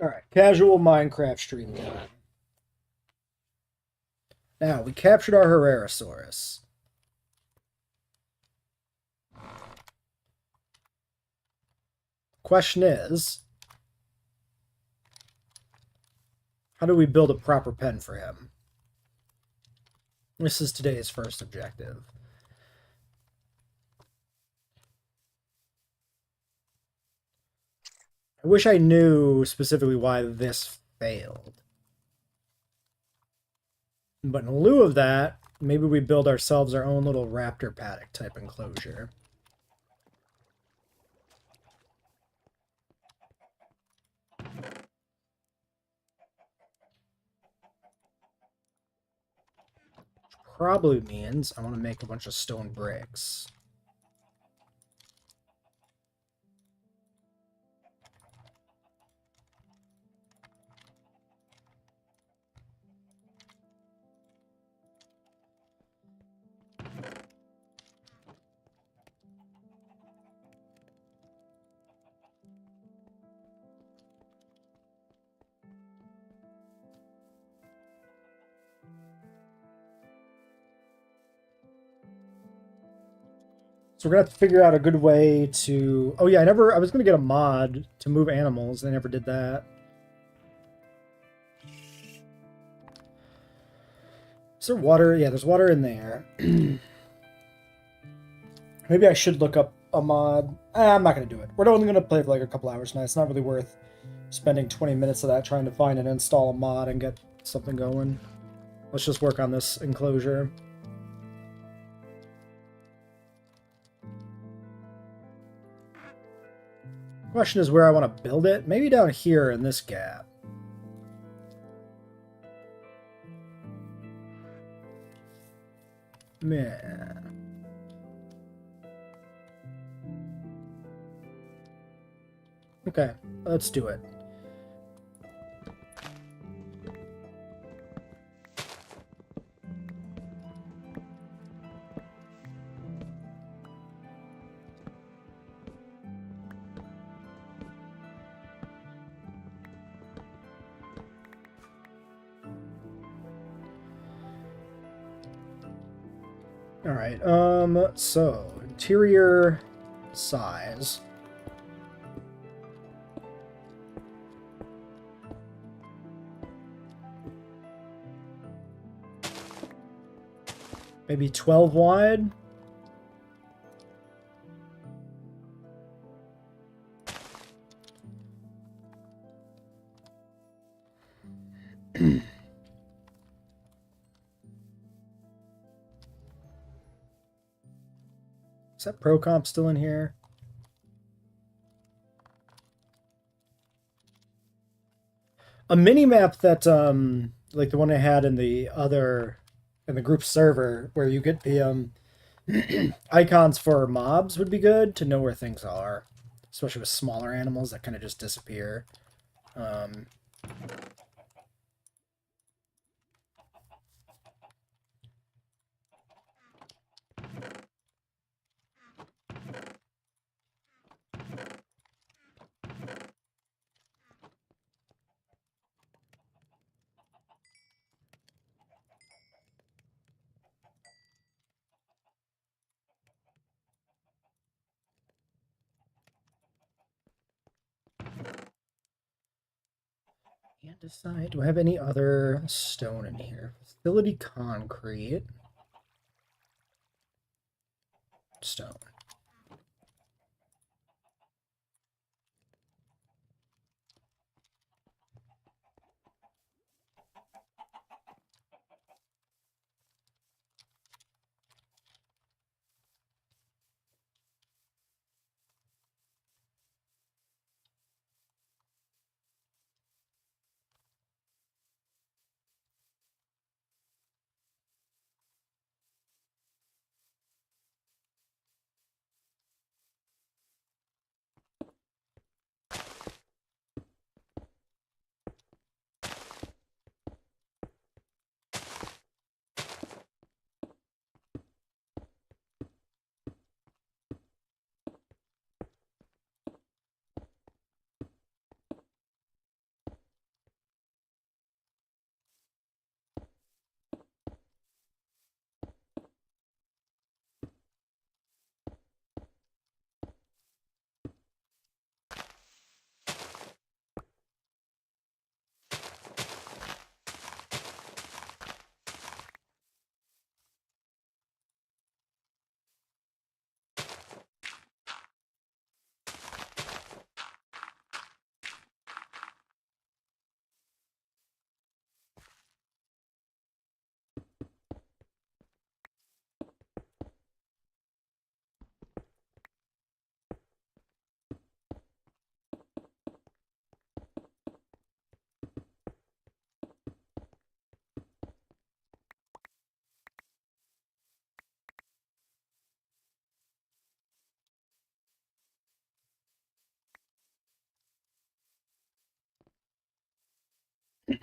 Alright, casual Minecraft stream time. Now, we captured our Herrerasaurus. Question is, how do we build a proper pen for him? This is today's first objective. I wish I knew specifically why this failed. But in lieu of that, maybe we build ourselves our own little raptor paddock type enclosure. Which probably means I want to make a bunch of stone bricks. So we're gonna have to figure out a good way to. Oh yeah, I was gonna get a mod to move animals. I never did that. Is there water? Yeah, there's water in there. Maybe I should look up a mod. I'm not gonna do it. We're only gonna play for like a couple hours tonight. It's not really worth spending 20 minutes of that trying to find and install a mod and get something going. Let's just work on this enclosure. Question is where I want to build it. Maybe down here in this gap. Man. Okay, let's do it. Alright, so interior size. Maybe 12 wide? Is that Pro Comp still in here? A mini map that like the one I had in the group server where you get the icons for mobs would be good to know where things are, especially with smaller animals that kind of just disappear. Um, Can't decide. Do I have any other stone in here? Facility concrete. Stone.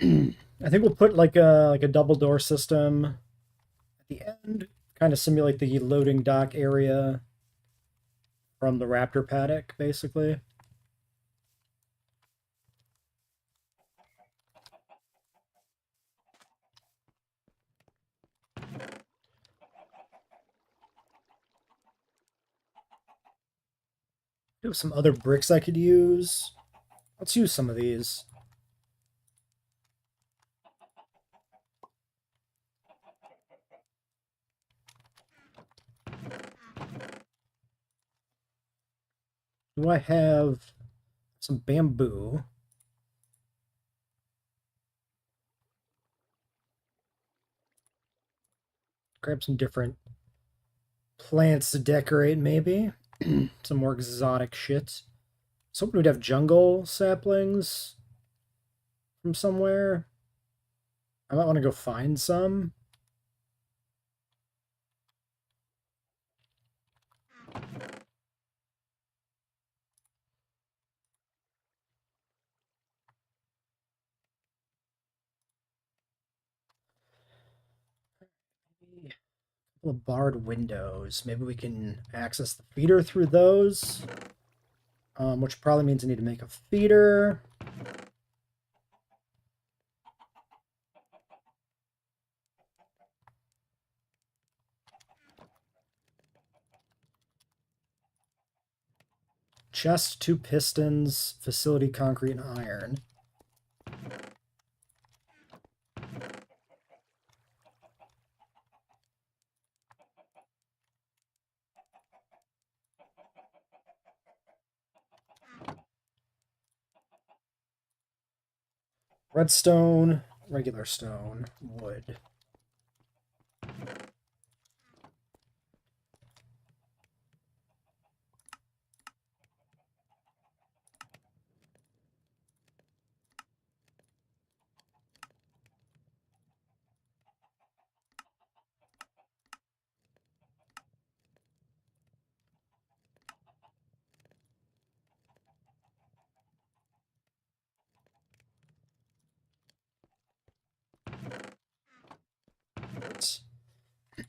I think we'll put like a double door system at the end, kind of simulate the loading dock area from the raptor paddock, basically. There's some other bricks I could use. Let's use some of these. Do I have some bamboo? Grab some different plants to decorate, maybe. Some more exotic shit. So we'd have jungle saplings from somewhere. I might want to go find some. A couple of barred windows. Maybe we can access the feeder through those. Which probably means I need to make a feeder. Chest, two pistons, facility, concrete, and iron. Redstone, regular stone, wood.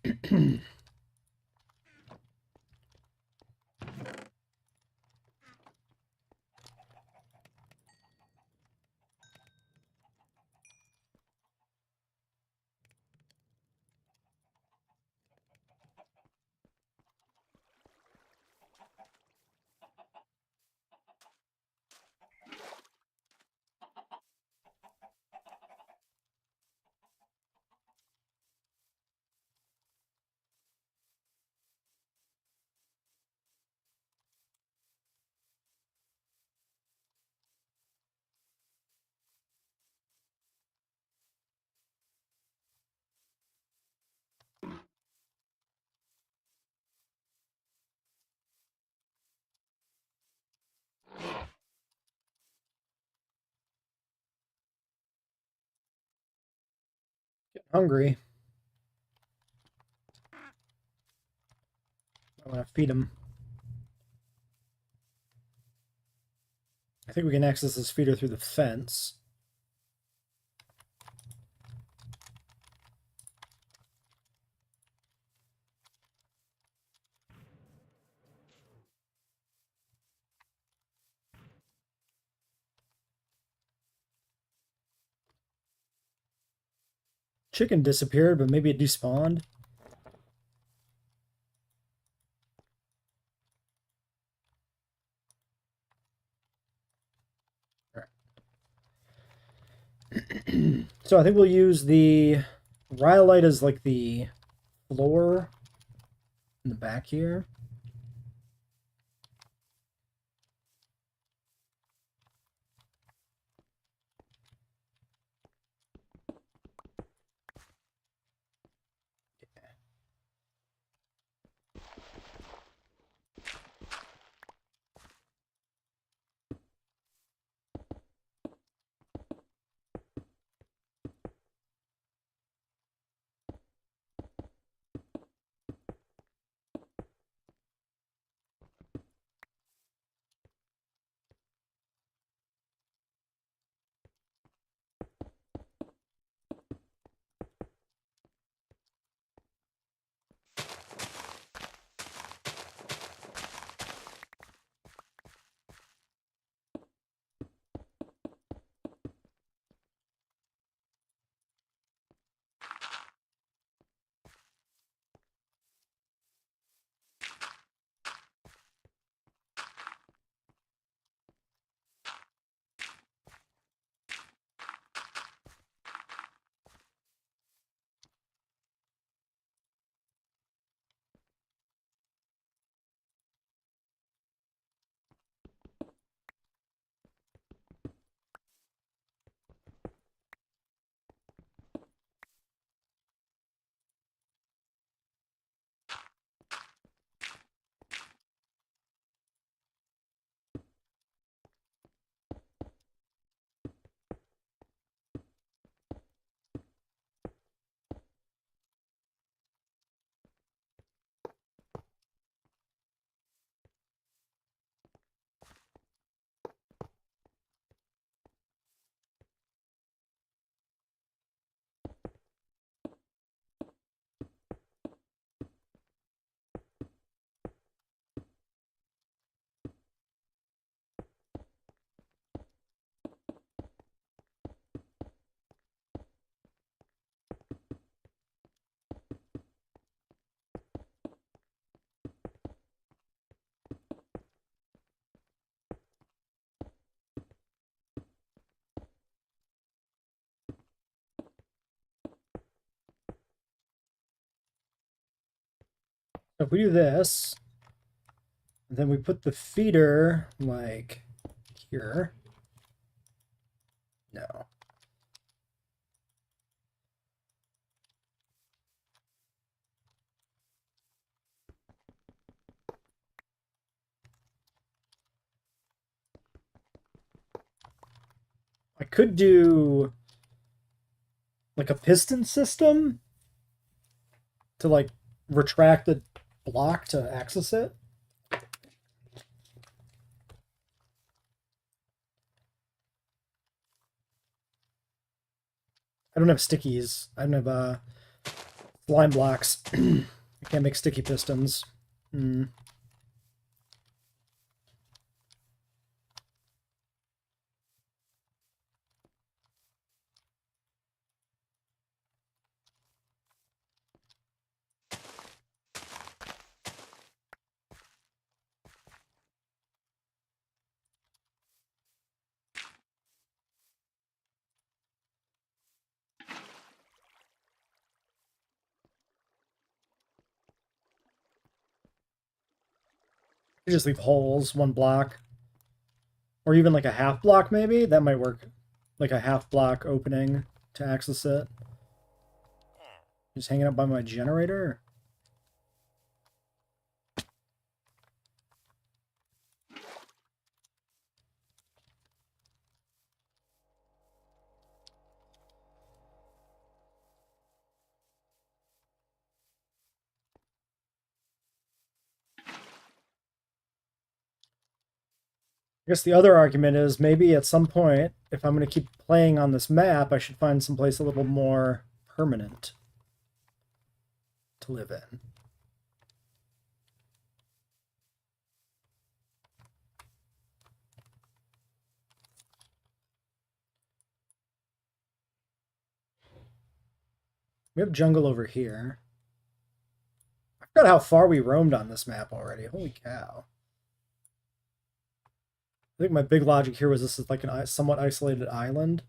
Getting hungry. I want to feed him. I think we can access this feeder through the fence. Chicken disappeared, but maybe it despawned. So I think we'll use the rhyolite as like the floor in the back here. So if we do this, and then we put the feeder like here. No. I could do like a piston system to like retract the block to access it. I don't have stickies. I don't have slime blocks. I can't make sticky pistons. Hmm. You just leave holes, one block. Or even like a half block, maybe? That might work. Like a half block opening to access it. Just hanging up by my generator. I guess the other argument is maybe at some point, if I'm going to keep playing on this map, I should find someplace a little more permanent to live in. We have jungle over here. I forgot how far we roamed on this map already. Holy cow. I think my big logic here was this is like a somewhat isolated island.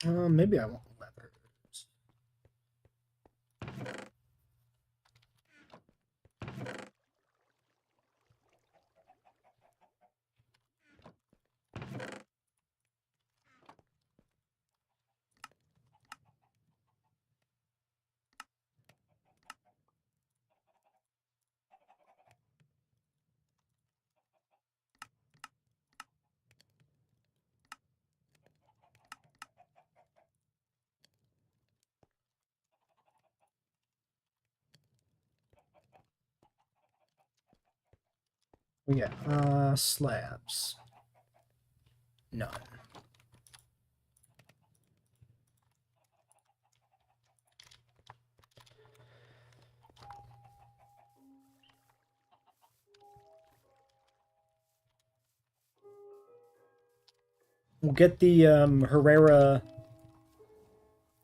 Maybe I want leathers. Yeah, slabs. None. We'll get the Herrera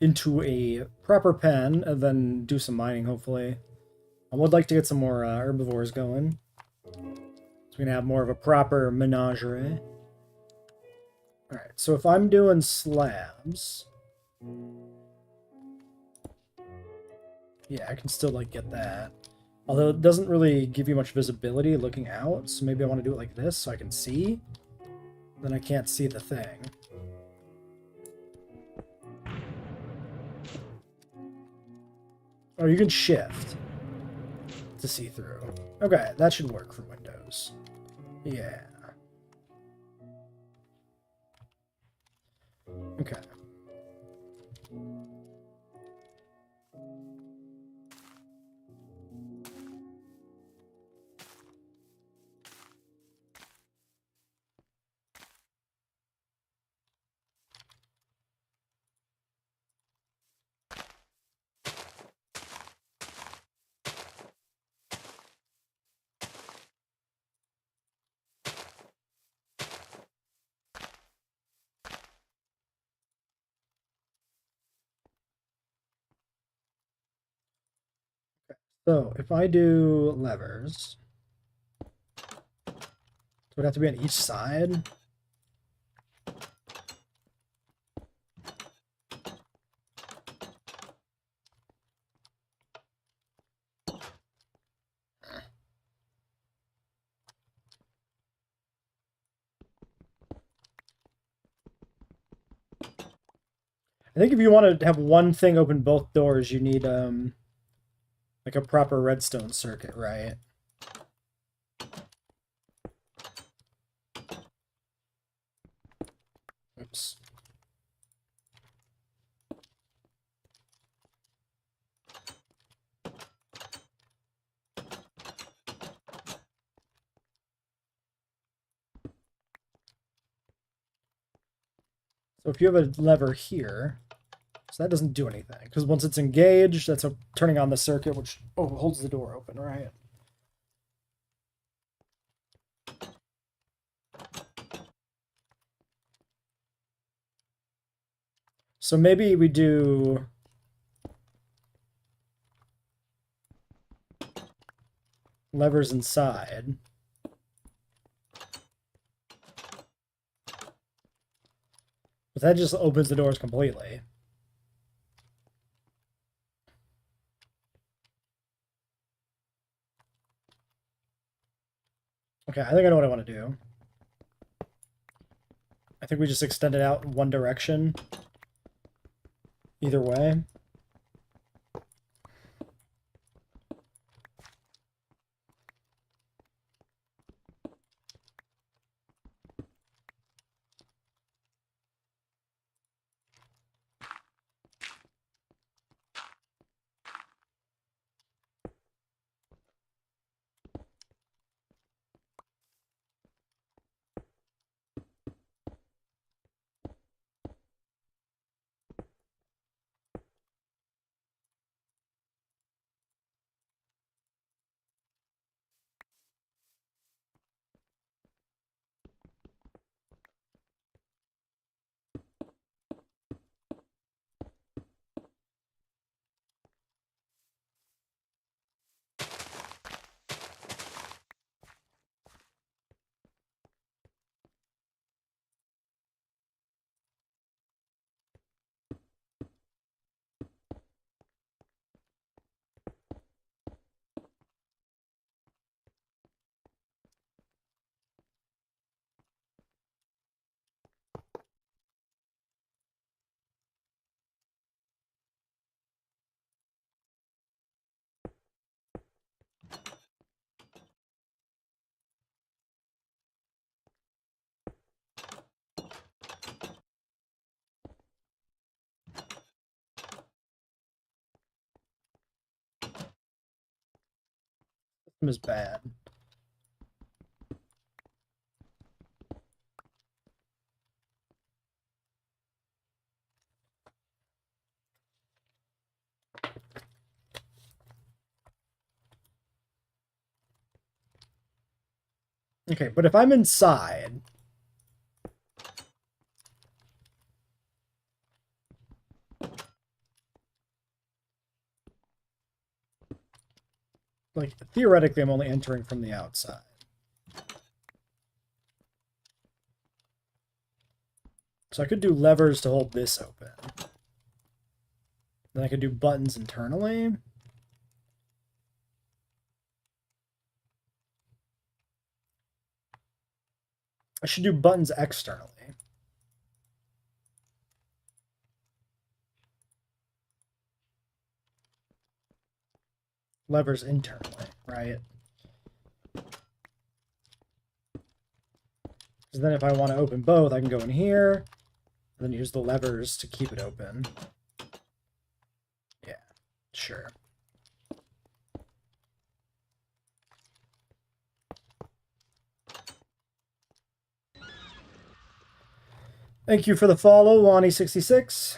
into a proper pen and then do some mining, hopefully. I would like to get some more herbivores going. So we can have more of a proper menagerie. Alright, so if I'm doing slabs... Yeah, I can still, like, get that. Although it doesn't really give you much visibility looking out, so maybe I want to do it like this so I can see. Then I can't see the thing. Oh, you can shift to see through. Okay, that should work for Windows. Yeah. Okay. So if I do levers, so it would have to be on each side. I think if you want to have one thing open both doors, you need like a proper redstone circuit, right? Oops. So if you have a lever here, so that doesn't do anything, because once it's engaged, that's turning on the circuit, which holds the door open, right? So maybe we do levers inside. But that just opens the doors completely. Okay, I think I know what I want to do. I think we just extend it out in one direction. Either way. System is bad. Okay, but if I'm inside, like theoretically I'm only entering from the outside. So I could do levers to hold this open. Then I could do buttons internally. I should do buttons externally. Levers internally, right? Because then if I want to open both, I can go in here, and then use the levers to keep it open. Yeah, sure. Thank you for the follow, Wani66.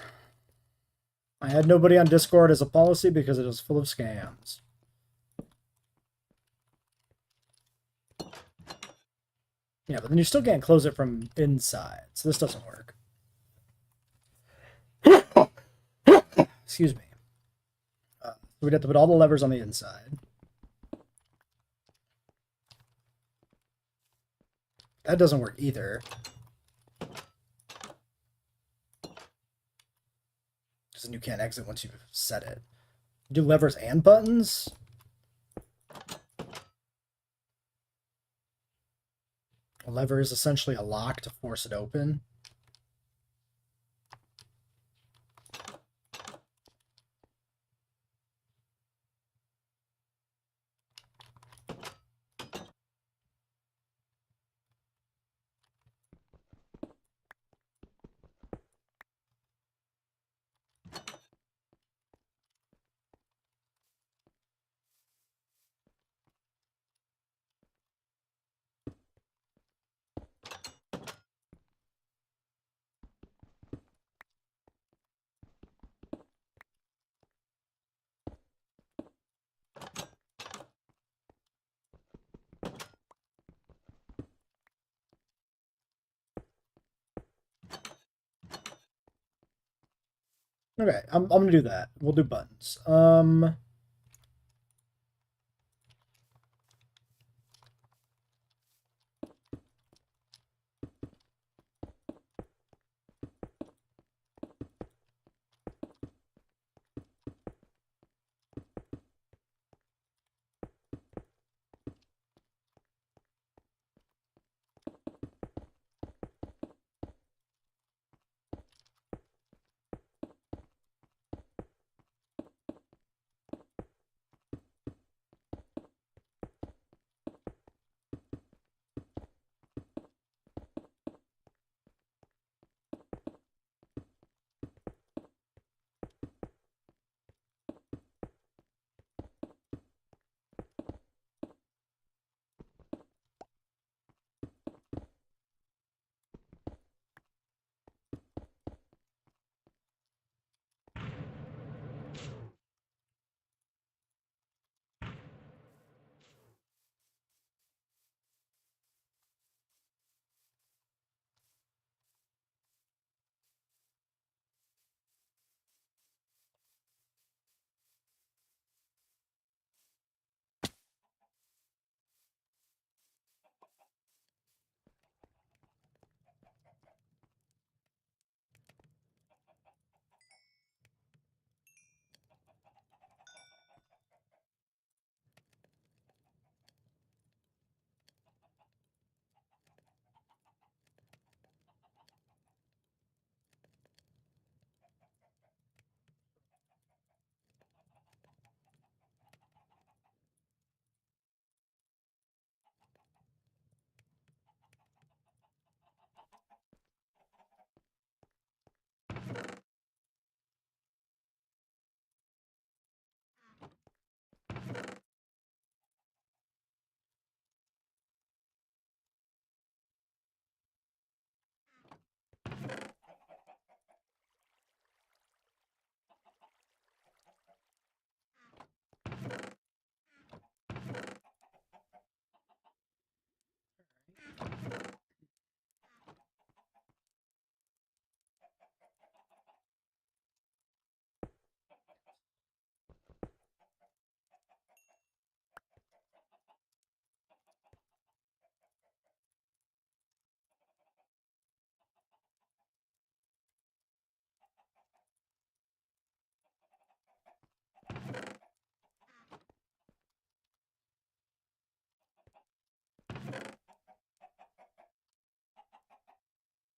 I had nobody on Discord as a policy because it is full of scams. Yeah, but then you still can't close it from inside, so this doesn't work. Excuse me. we'd have to put all the levers on the inside. That doesn't work either. Because you can't exit once you've set it. Do levers and buttons? A lever is essentially a lock to force it open. Okay, I'm gonna do that. We'll do buttons.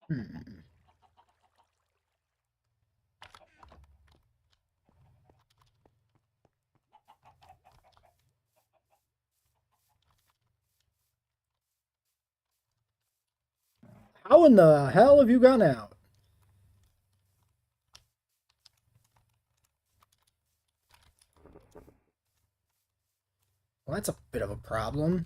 Hmm. How in the hell have you gone out? Well, that's a bit of a problem.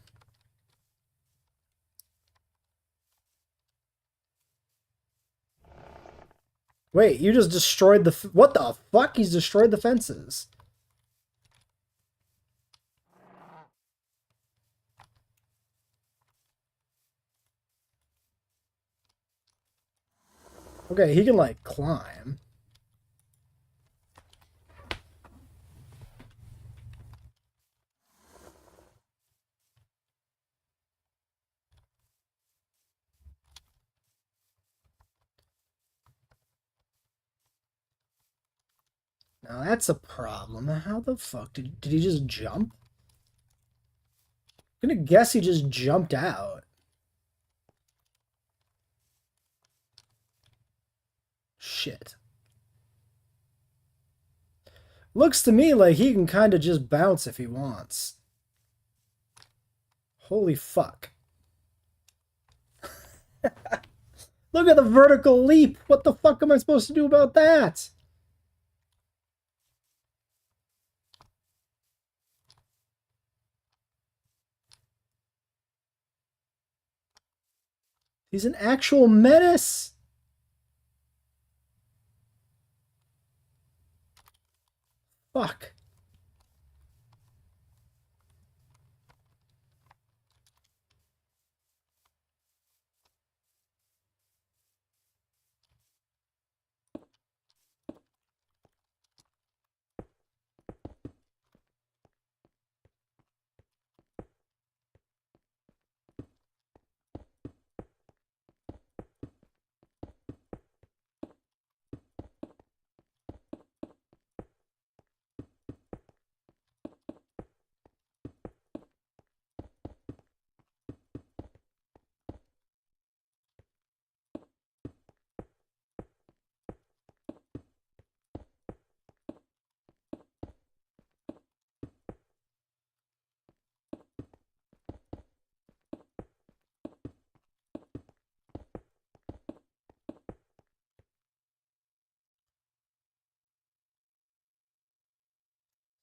Wait, you just destroyed the... What the fuck? He's destroyed the fences. Okay, he can, like, climb. Now that's a problem. How the fuck did he just jump? I'm gonna guess he just jumped out. Shit. Looks to me like he can kind of just bounce if he wants. Holy fuck. Look at the vertical leap. What the fuck am I supposed to do about that? He's an actual menace. Fuck.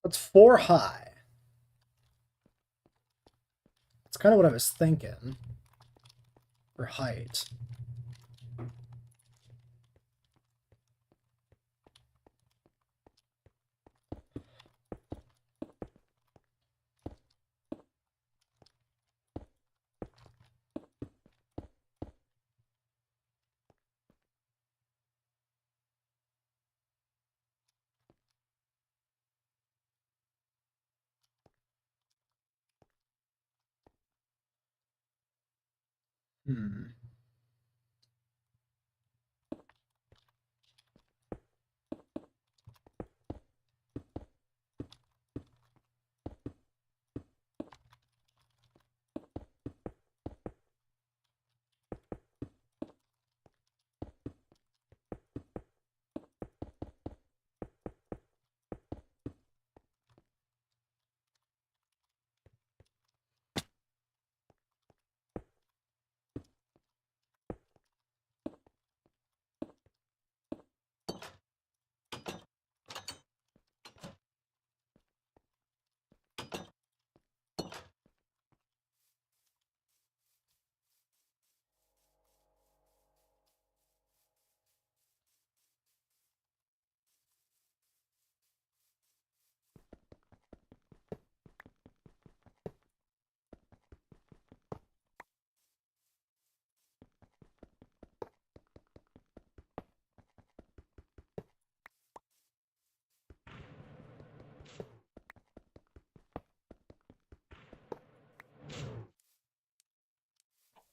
That's 4 high. That's kind of what I was thinking. For height. Hmm.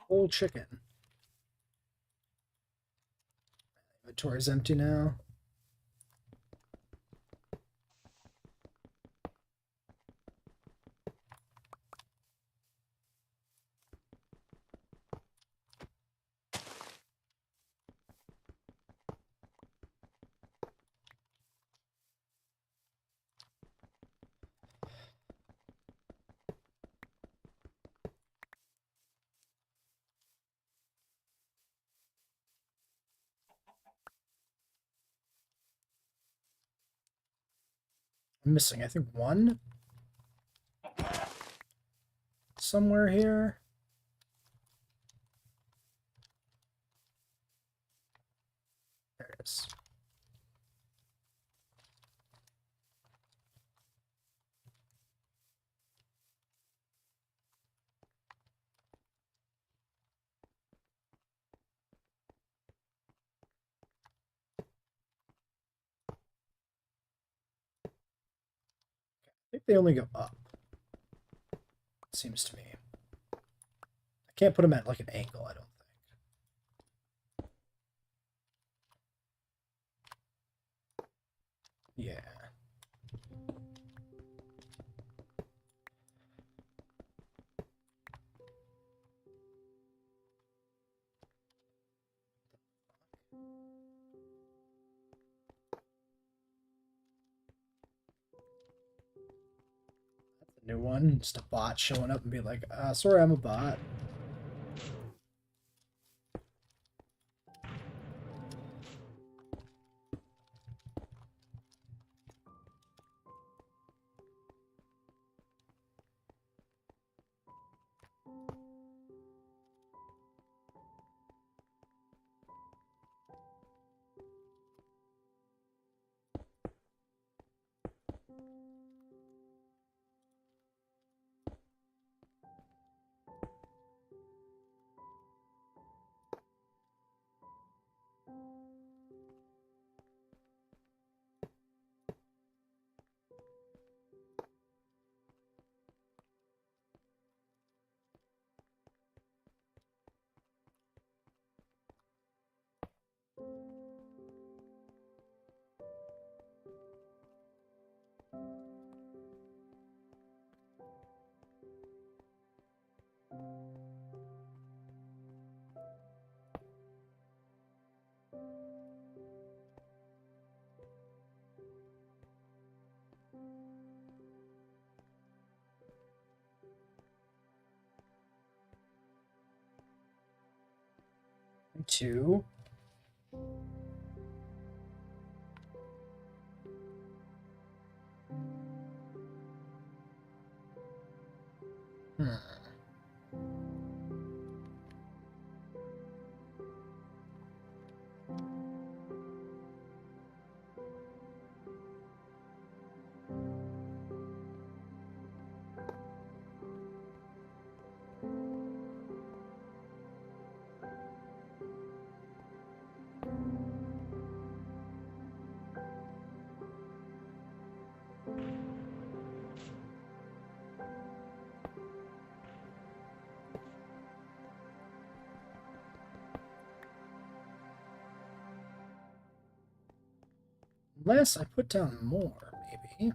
Whole chicken. Inventory's empty now. I'm missing, I think, one somewhere here. There it is. I think they only go up. Seems to me. I can't put them at like an angle, I don't think. Yeah. New one, just a bot showing up and be like, sorry, I'm a bot. Two. Hmm. Unless I put down more, maybe.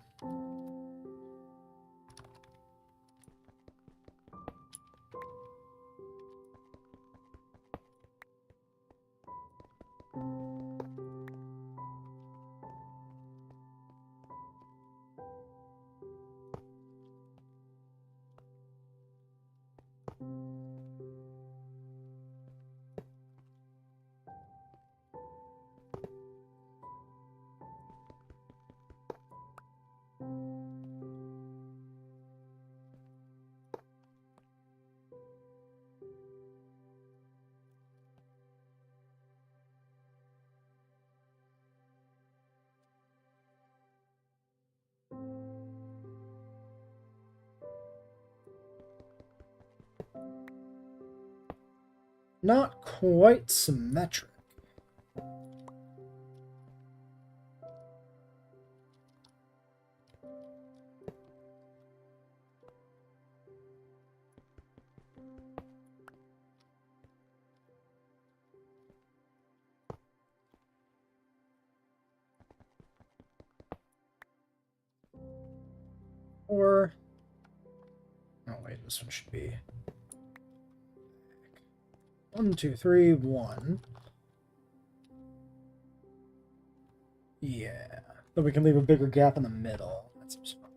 Not quite symmetric. Or, oh wait, this one should be 1, 2, 3, 1. Yeah. Then we can leave a bigger gap in the middle. That seems fine.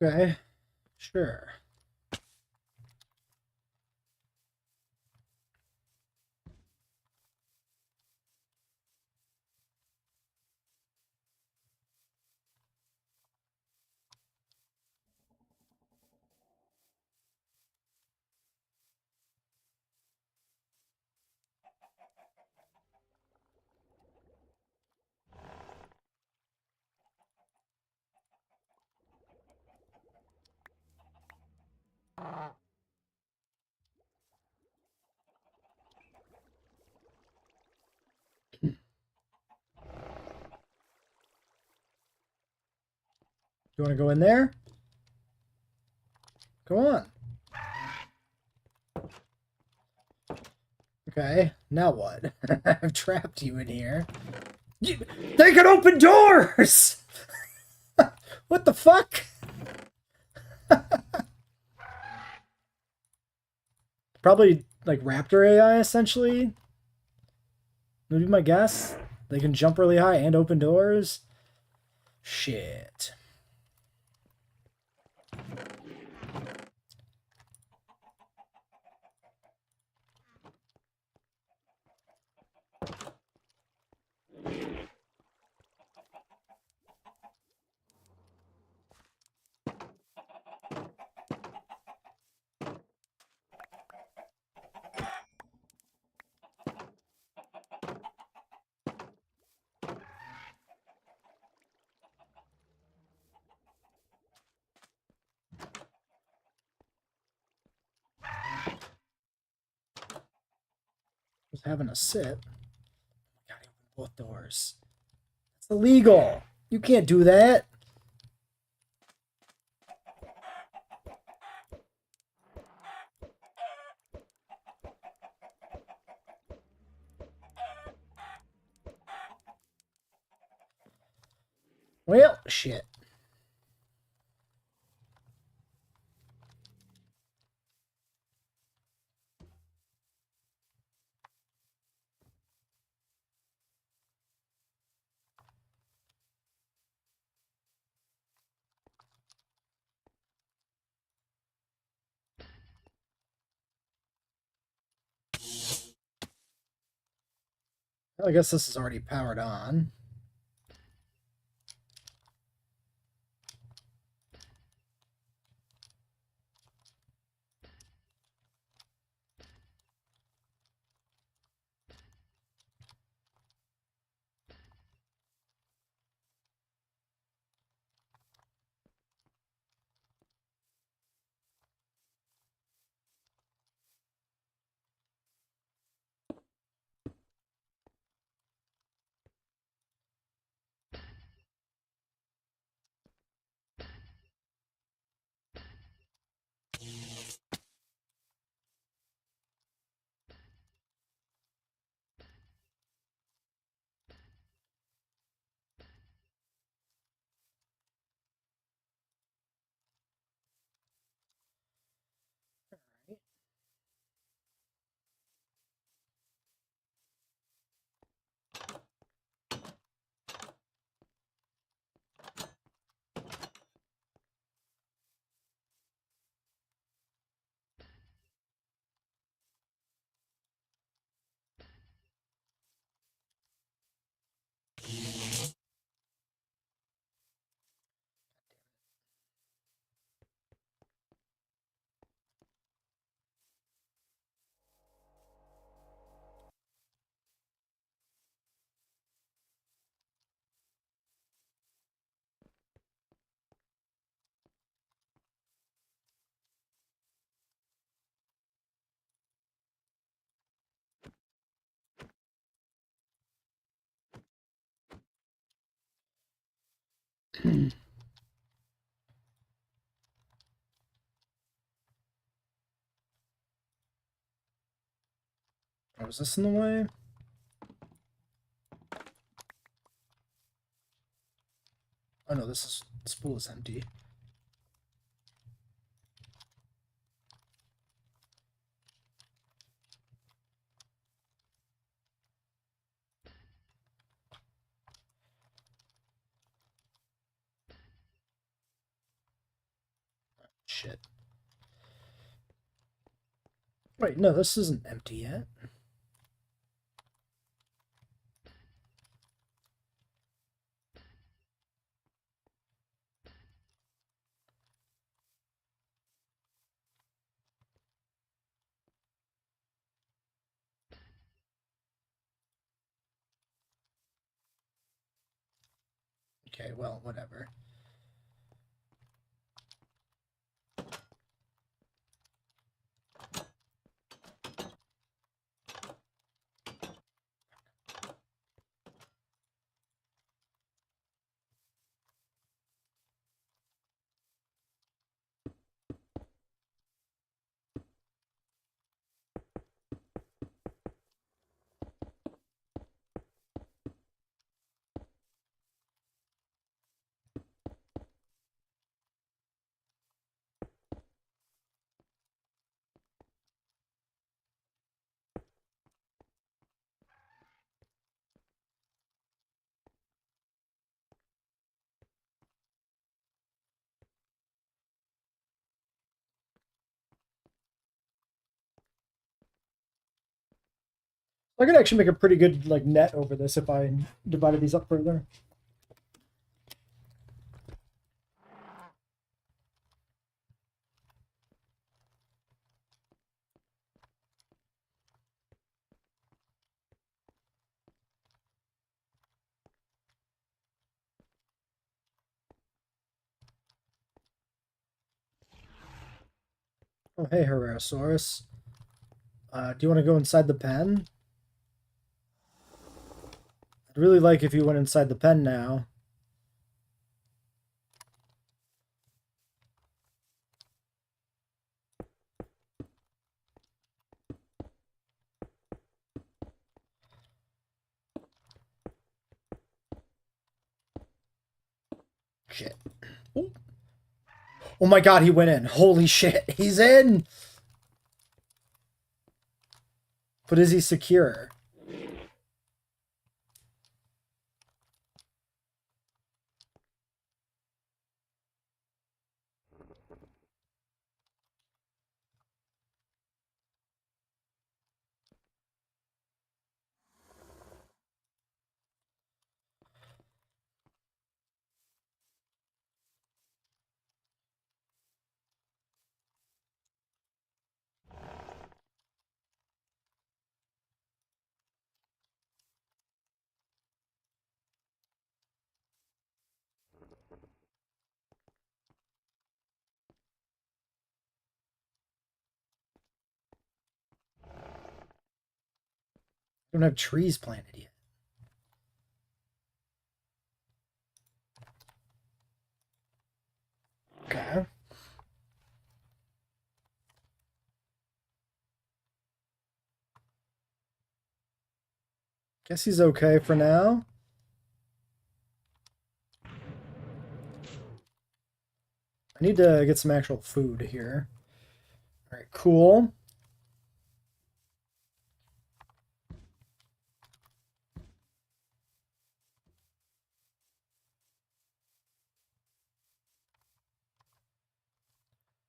Okay, sure. You want to go in there? Go on. Okay, now what? I've trapped you in here. They can open doors! What the fuck? Probably like Raptor AI, essentially. Would be my guess. They can jump really high and open doors. Shit. Was having a sit. Gotta open both doors. It's illegal. You can't do that. Well, shit. Well, I guess this is already powered on. Oh, is this in the way? Oh no, this pool is empty. Shit. Wait, no, this isn't empty yet. Okay, well, whatever. I could actually make a pretty good like net over this if I divided these up further. Oh, hey, Herrerasaurus. Do you want to go inside the pen? I'd really like if you went inside the pen now. Shit. Ooh. Oh my god, he went in. Holy shit, he's in! But is he secure? I don't have trees planted yet. Okay. Guess he's okay for now. I need to get some actual food here. Alright, cool.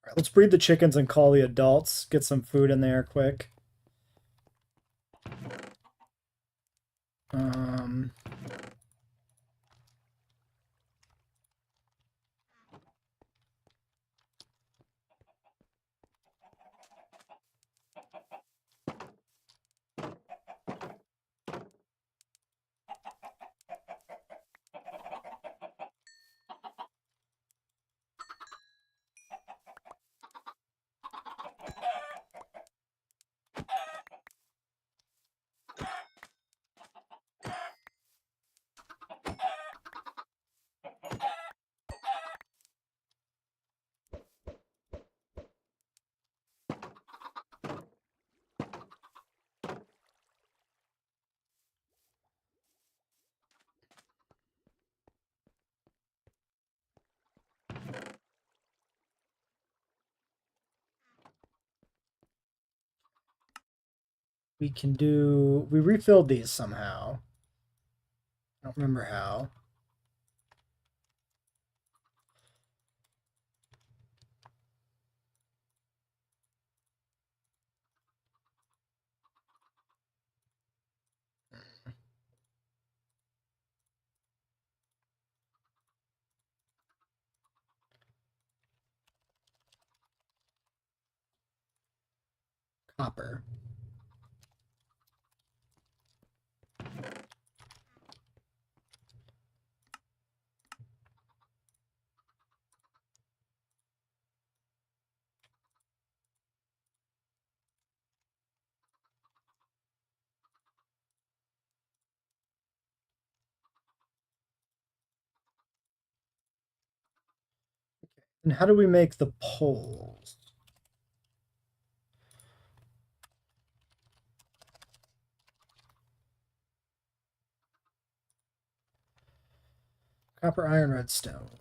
Alright, let's breed the chickens and call the adults. Get some food in there quick. Um... We can do... We refilled these somehow. I don't remember how. Copper. And how do we make the poles? Copper, iron, redstone.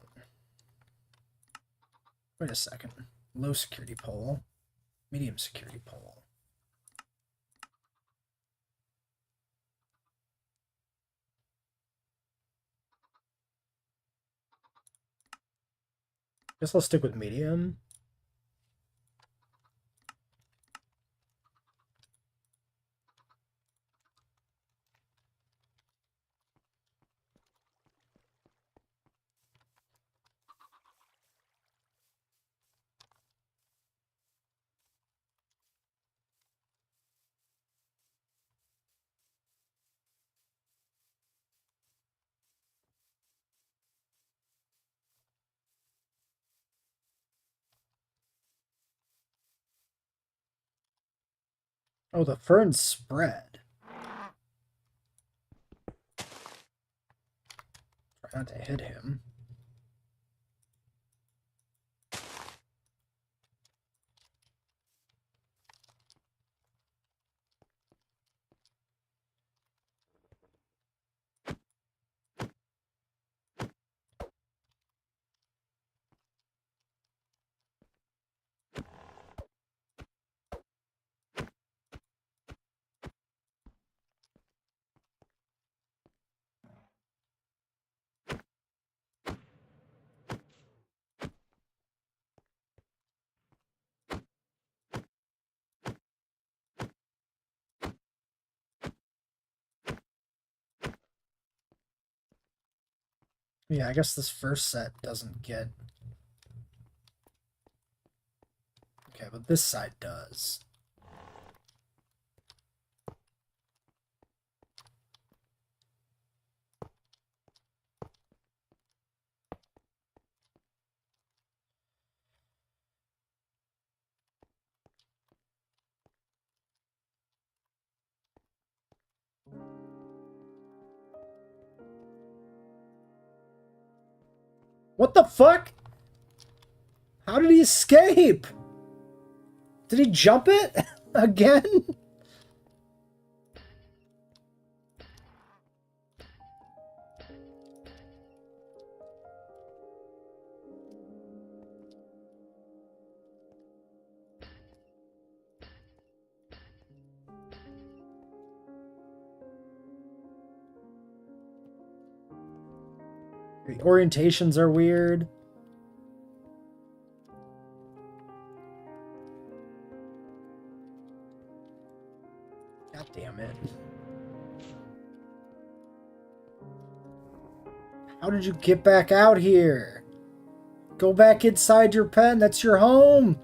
Wait a second. Low security pole. Medium security pole. Guess I'll stick with medium. Oh, the ferns spread. Try not to hit him. Yeah, I guess this first set doesn't get... Okay, but this side does. What the fuck? How did he escape? Did he jump it? Again? The orientations are weird. God damn it. How did you get back out here? Go back inside your pen. That's your home.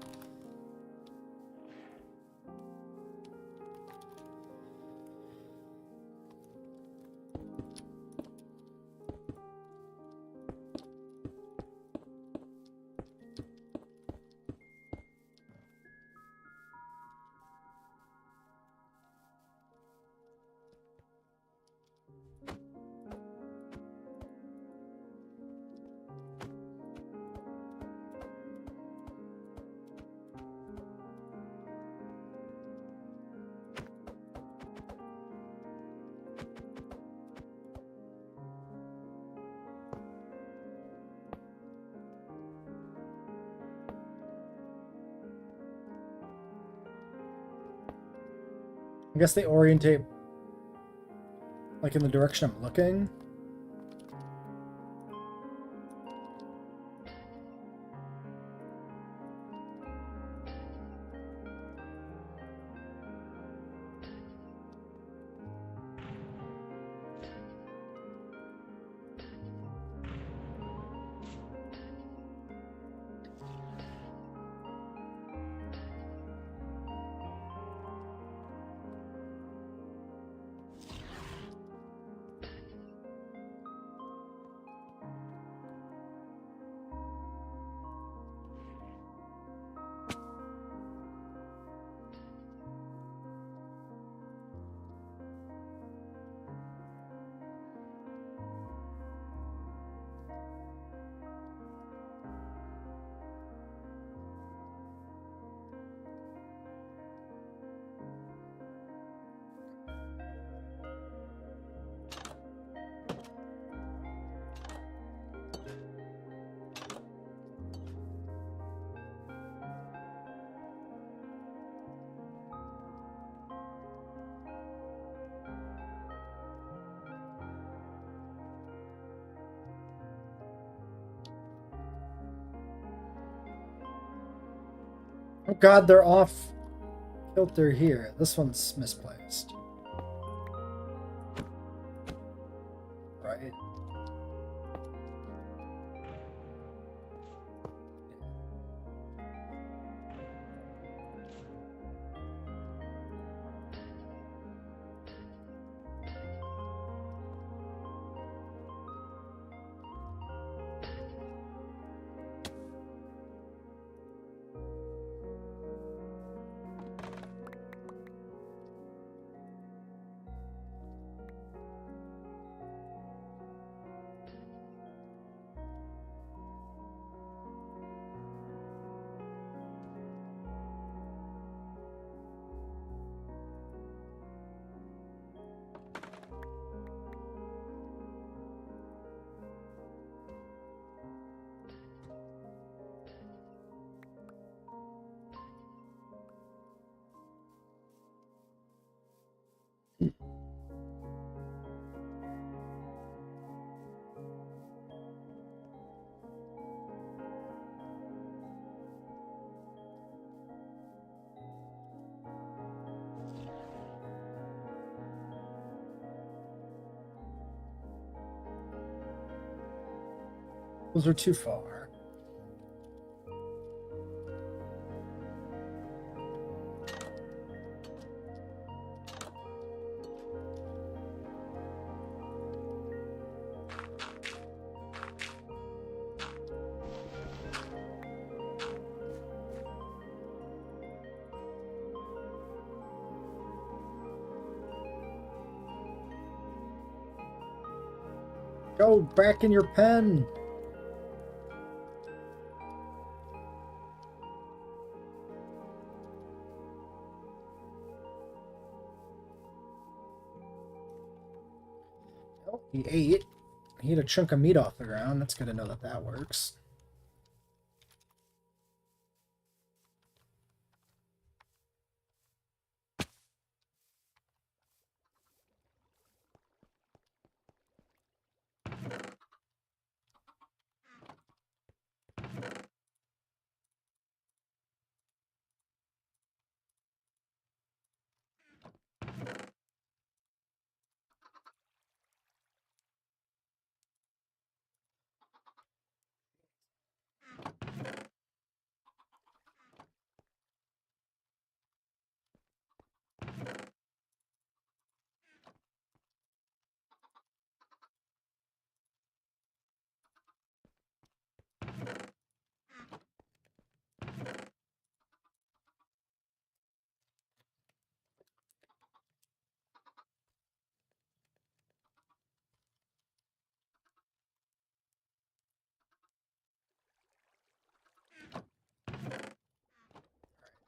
I guess they orientate like in the direction I'm looking. Oh god, they're off kilter here. This one's misplaced. Right. Those are too far. Go back in your pen. Oh, he ate. He ate a chunk of meat off the ground. That's good to know that that works.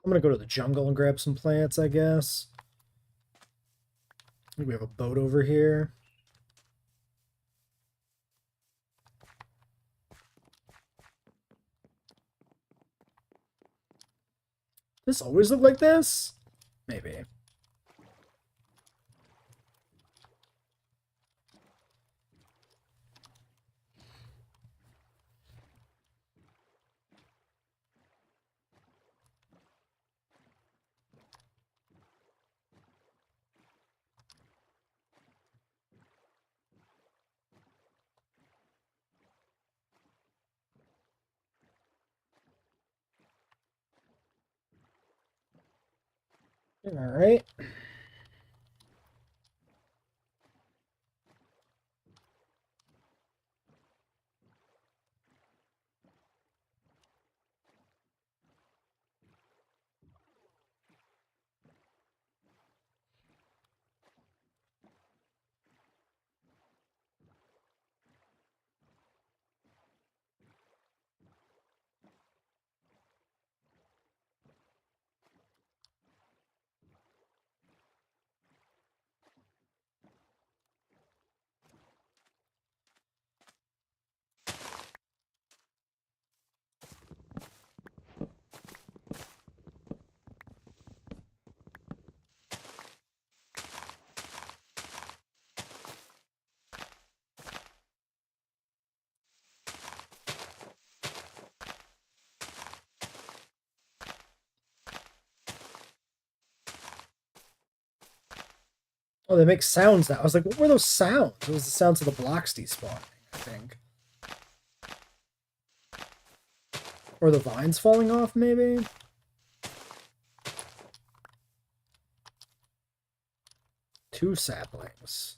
I'm gonna go to the jungle and grab some plants, I guess. We have a boat over here. This always look like this? Maybe. Alright. Oh, they make sounds now. I was like, what were those sounds? It was the sounds of the blocks despawning, I think. Or the vines falling off, maybe? Two saplings.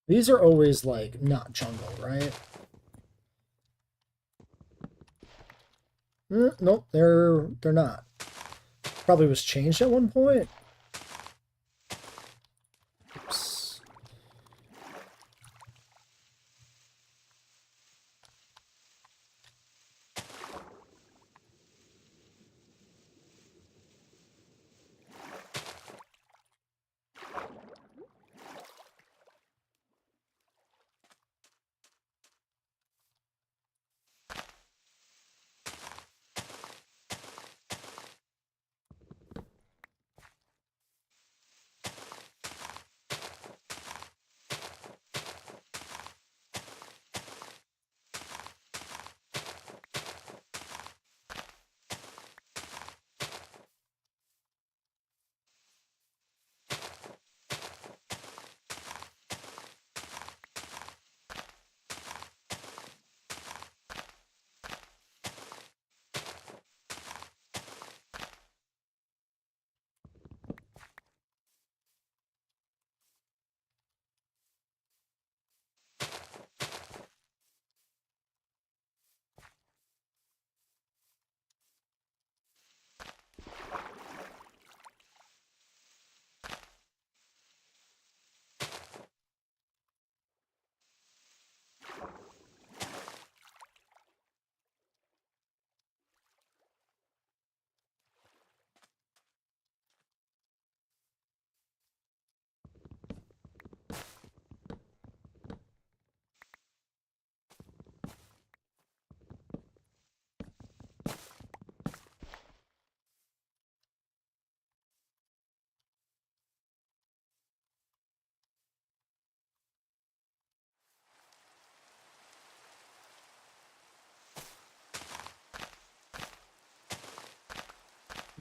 These are always, like, not jungle, right? Nope, they're not. Probably was changed at one point. Oops.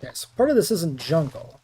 Yeah, so part of this isn't jungle.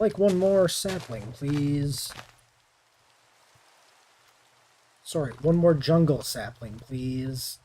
Like one more sapling, please. Sorry, one more jungle sapling, please.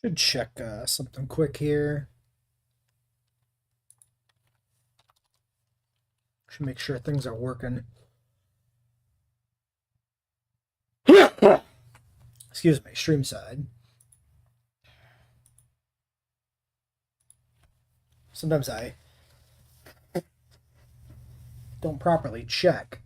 Should check something quick here. Should make sure things are working. Excuse me, stream side. Sometimes I don't properly check.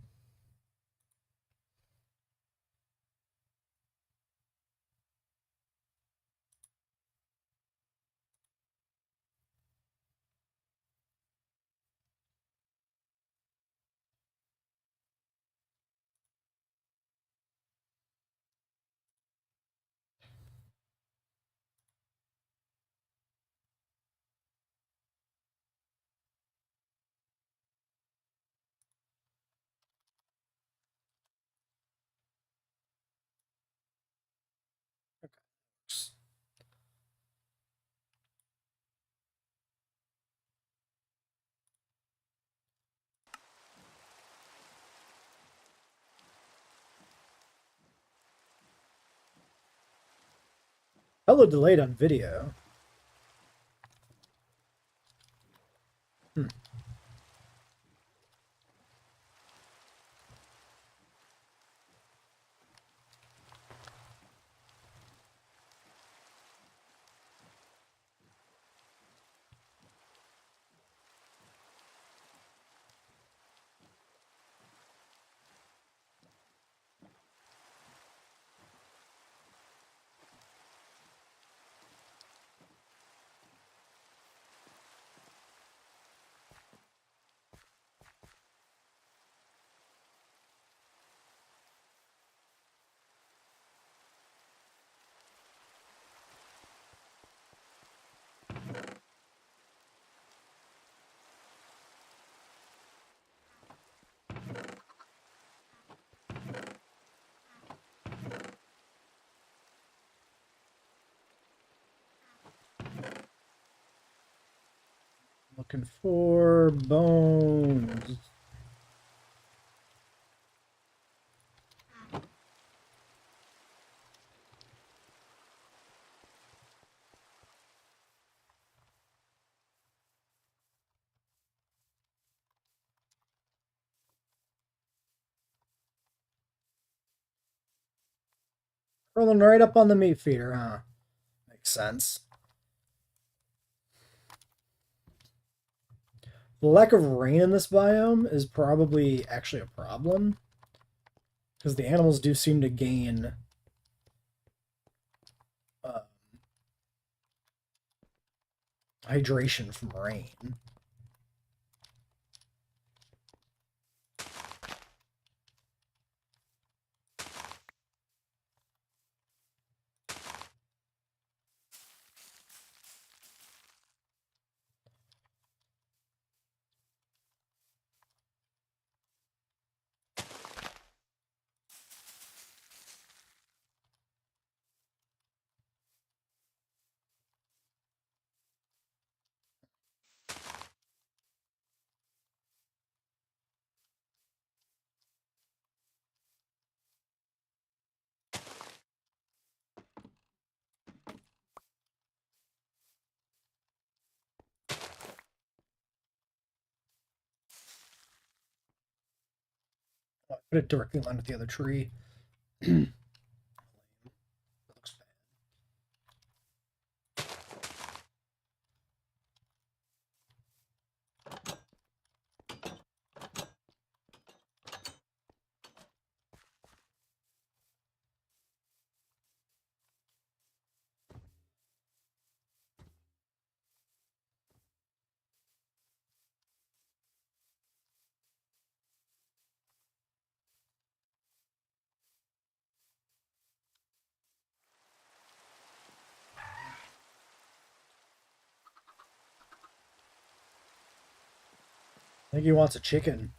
Hello, delayed on video. Hmm. Looking for bones. Rolling right up on the meat feeder, huh? Makes sense. The lack of rain in this biome is probably actually a problem, because the animals do seem to gain uh, hydration from rain. Oh, I put it directly in line with the other tree. That looks bad. I think he wants a chicken.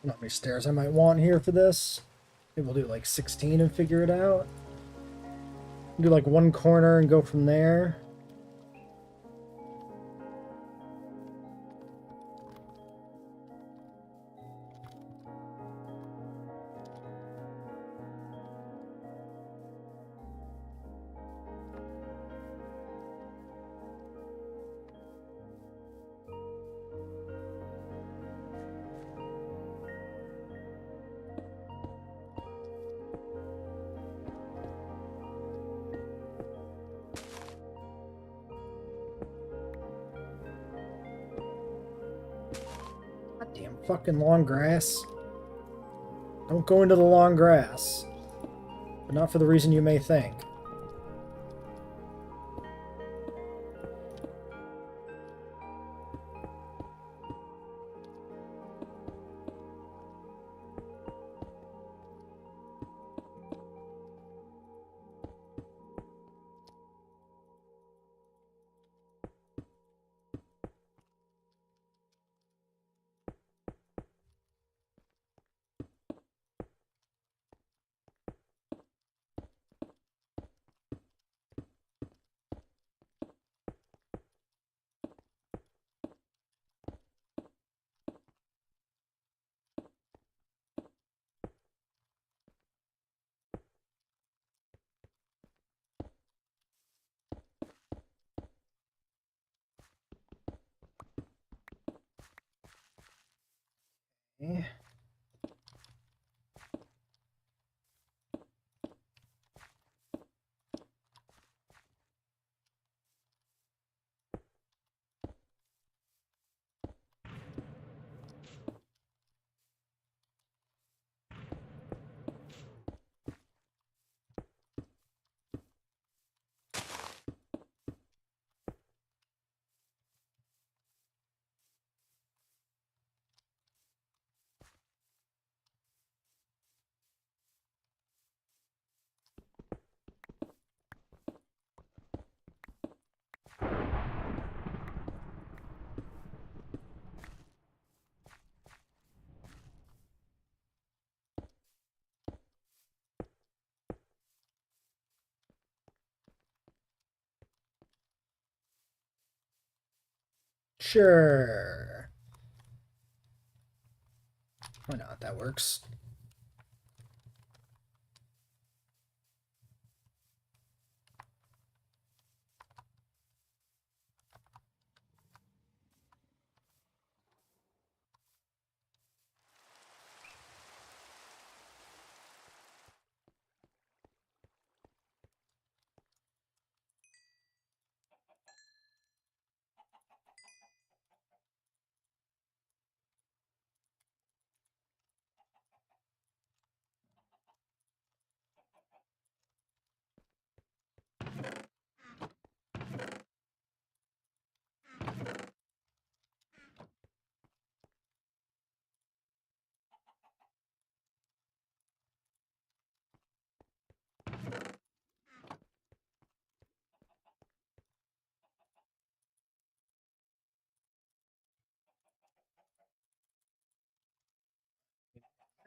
know how many stairs I might want here for this. Maybe we'll do like 16 and figure it out. Do like one corner and go from there. Goddamn fucking long grass. Don't go into the long grass. But not for the reason you may think. Okay. Sure. Why not? That works.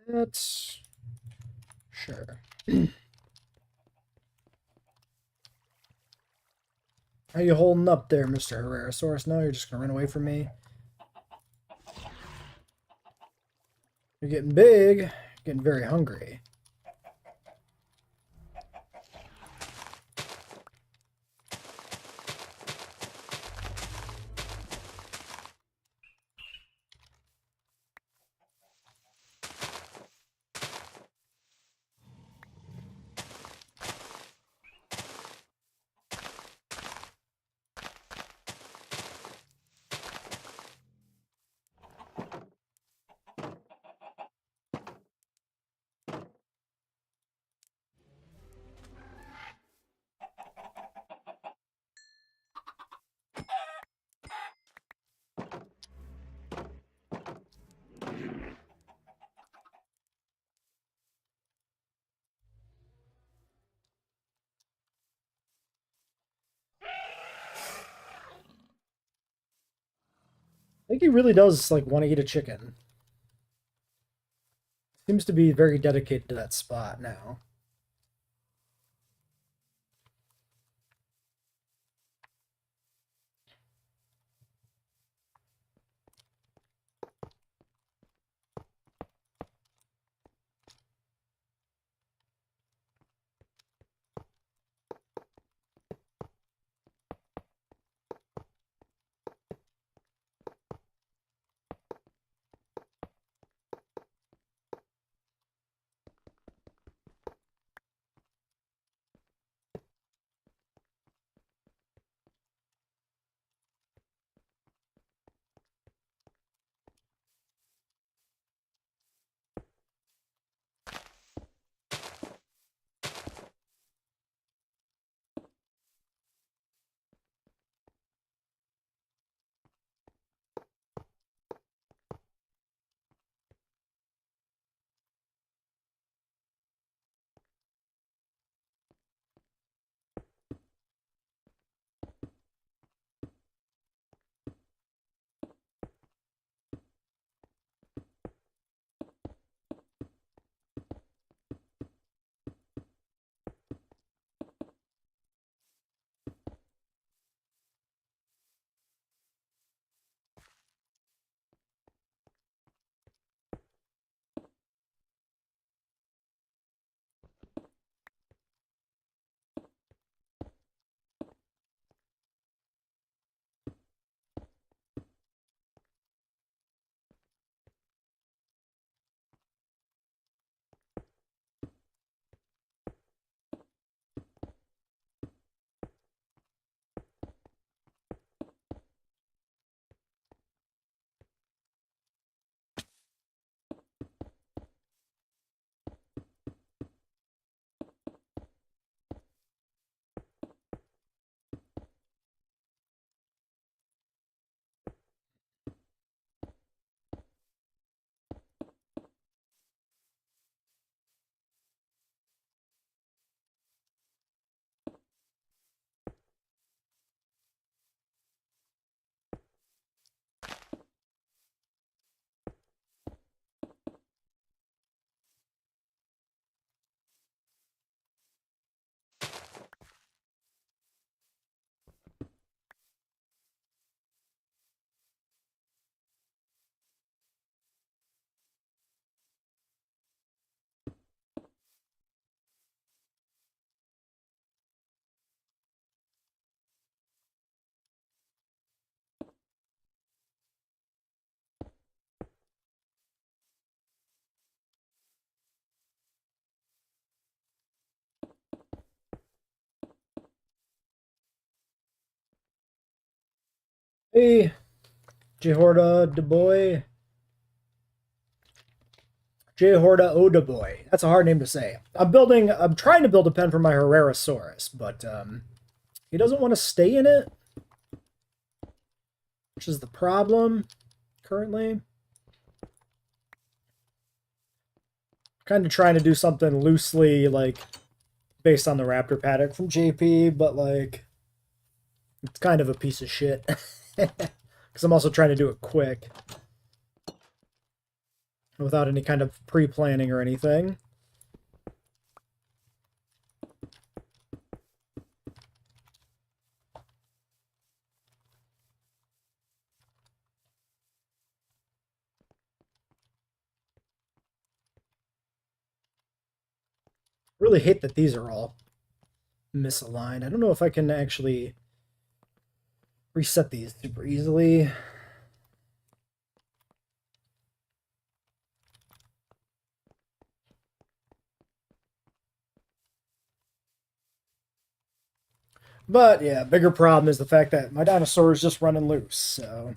That's sure. How you holding up there, Mr. Herrerasaurus? No, you're just gonna run away from me. You're getting big. You're getting very hungry. I think he really does like want to eat a chicken. Seems to be very dedicated to that spot now. Hey, Jehorda de boy. Jehorda Oda boy. That's a hard name to say. I'm trying to build a pen for my Herrerasaurus, but he doesn't want to stay in it, which is the problem currently. Kind of trying to do something loosely, like, based on the Raptor paddock from JP, but, like, it's kind of a piece of shit. Because I'm also trying to do it quick. Without any kind of pre-planning or anything. Really hate that these are all misaligned. I don't know if I can actually reset these super easily. But yeah, bigger problem is the fact that my dinosaur is just running loose, so.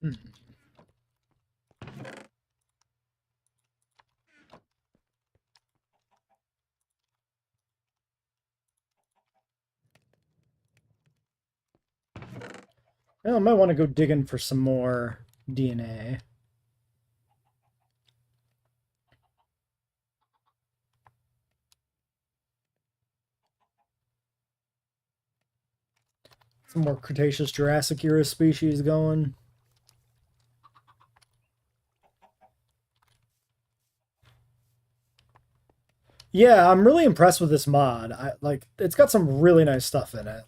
Hmm. Well, I might want to go digging for some more DNA. Some more Cretaceous Jurassic era species going. Yeah, I'm really impressed with this mod. It's got some really nice stuff in it.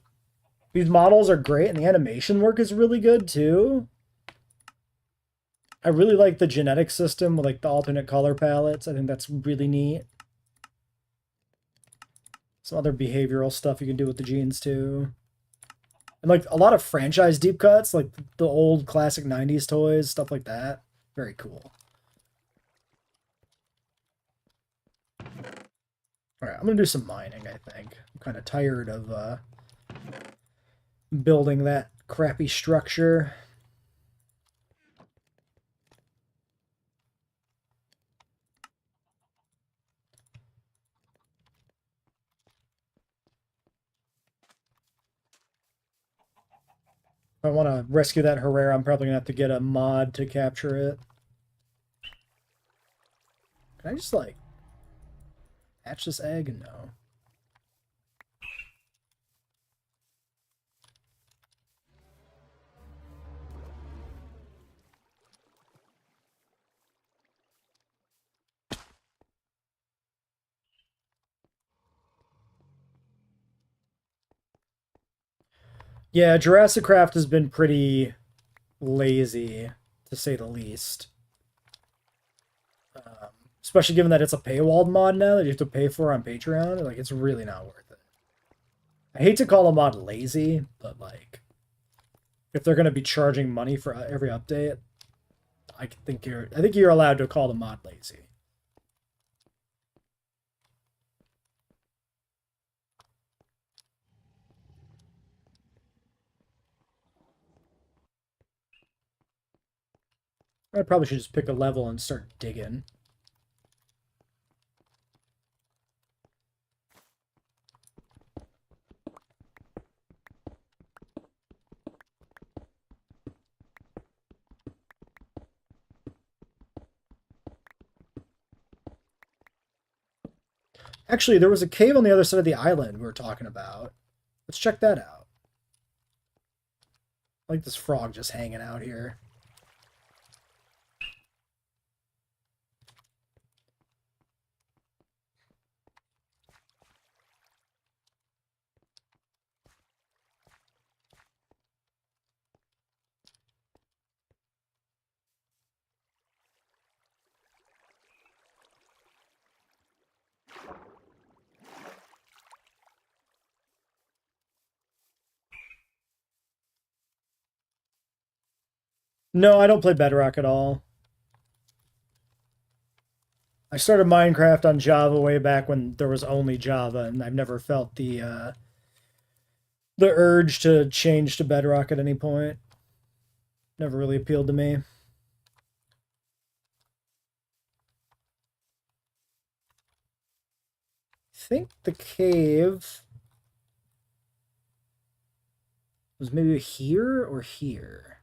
These models are great and the animation work is really good too. I really like the genetic system with like the alternate color palettes. I think that's really neat. Some other behavioral stuff you can do with the genes too. And like a lot of franchise deep cuts, like the old classic 90s toys, stuff like that. Very cool. Alright, I'm gonna do some mining, I think. I'm kind of tired of building that crappy structure. If I want to rescue that Herrera, I'm probably gonna have to get a mod to capture it. Can I just like hatch this egg? No. Yeah, Jurassic Craft has been pretty lazy, to say the least. Especially given that it's a paywalled mod now that you have to pay for on Patreon. Like, it's really not worth it. I hate to call a mod lazy, but like, if they're going to be charging money for every update, I think you're allowed to call the mod lazy. I probably should just pick a level and start digging. Actually, there was a cave on the other side of the island we were talking about. Let's check that out. I like this frog just hanging out here. No, I don't play Bedrock at all. I started Minecraft on Java way back when there was only Java, and I've never felt the urge to change to Bedrock at any point. Never really appealed to me. I think the cave was maybe here or here.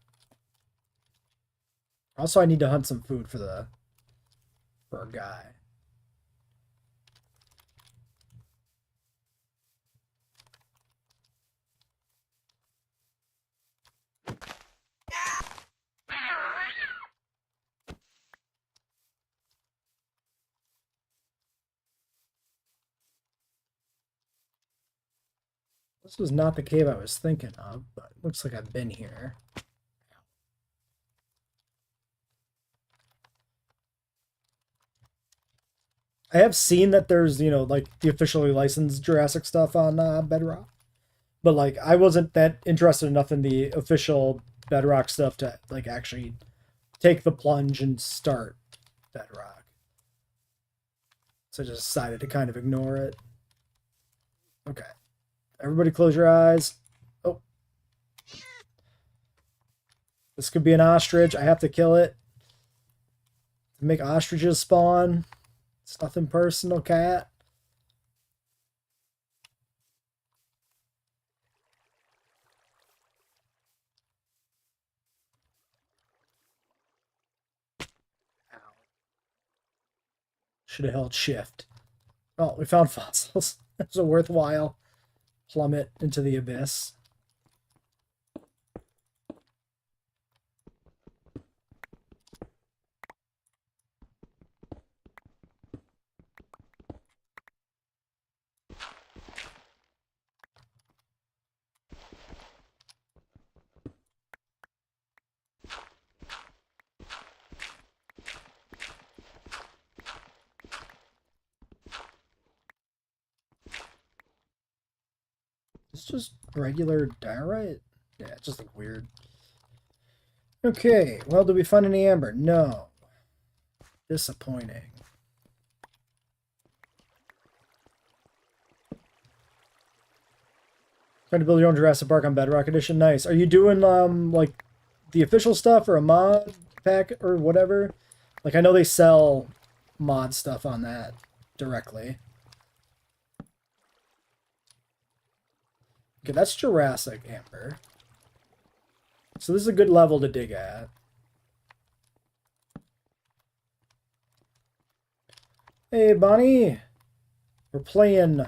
Also, I need to hunt some food for our guy. This was not the cave I was thinking of, but looks like I've been here. I have seen that there's, like the officially licensed Jurassic stuff on Bedrock. But like I wasn't that interested enough in the official Bedrock stuff to like actually take the plunge and start Bedrock. So I just decided to kind of ignore it. Okay. Everybody close your eyes. Oh. This could be an ostrich. I have to kill it. To make ostriches spawn. It's nothing personal, cat. Should have held shift. Oh, we found fossils. That's a worthwhile plummet into the abyss. It's just regular diorite? Yeah, it just looks weird. Okay, well, did we find any amber? No. Disappointing. Trying to build your own Jurassic Park on Bedrock Edition. Nice. Are you doing, like, the official stuff or a mod pack or whatever? Like, I know they sell mod stuff on that directly. Okay, that's Jurassic amber. So this is a good level to dig at. Hey, Bonnie. We're playing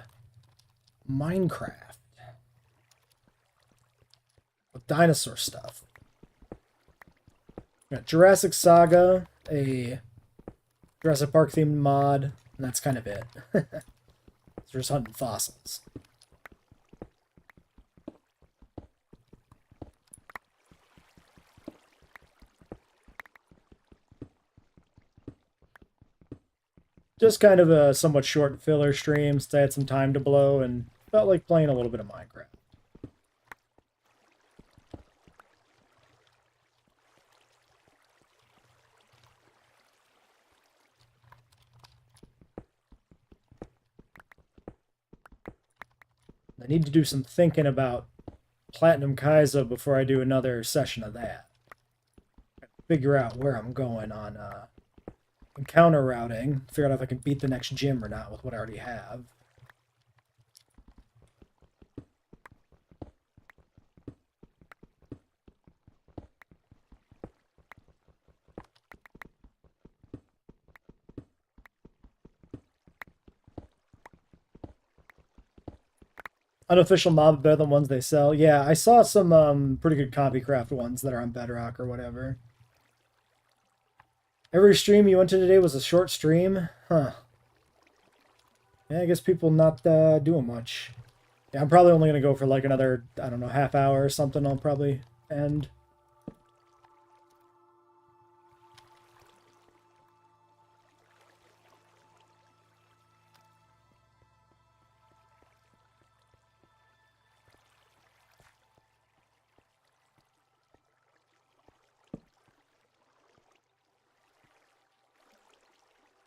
Minecraft. With dinosaur stuff. We got Jurassic Saga, a Jurassic Park themed mod, and that's kind of it. So we're just hunting fossils. Just kind of a somewhat short filler stream, since I had some time to blow and felt like playing a little bit of Minecraft. I need to do some thinking about Platinum Kaizo before I do another session of that. Figure out where I'm going on encounter routing. Figure out if I can beat the next gym or not with what I already have. Unofficial mob better than ones they sell. Yeah, I saw some pretty good copycraft ones that are on Bedrock or whatever. Every stream you went to today was a short stream? Huh. Yeah, I guess people not doing much. Yeah, I'm probably only going to go for like another, I don't know, half hour or something. I'll probably end.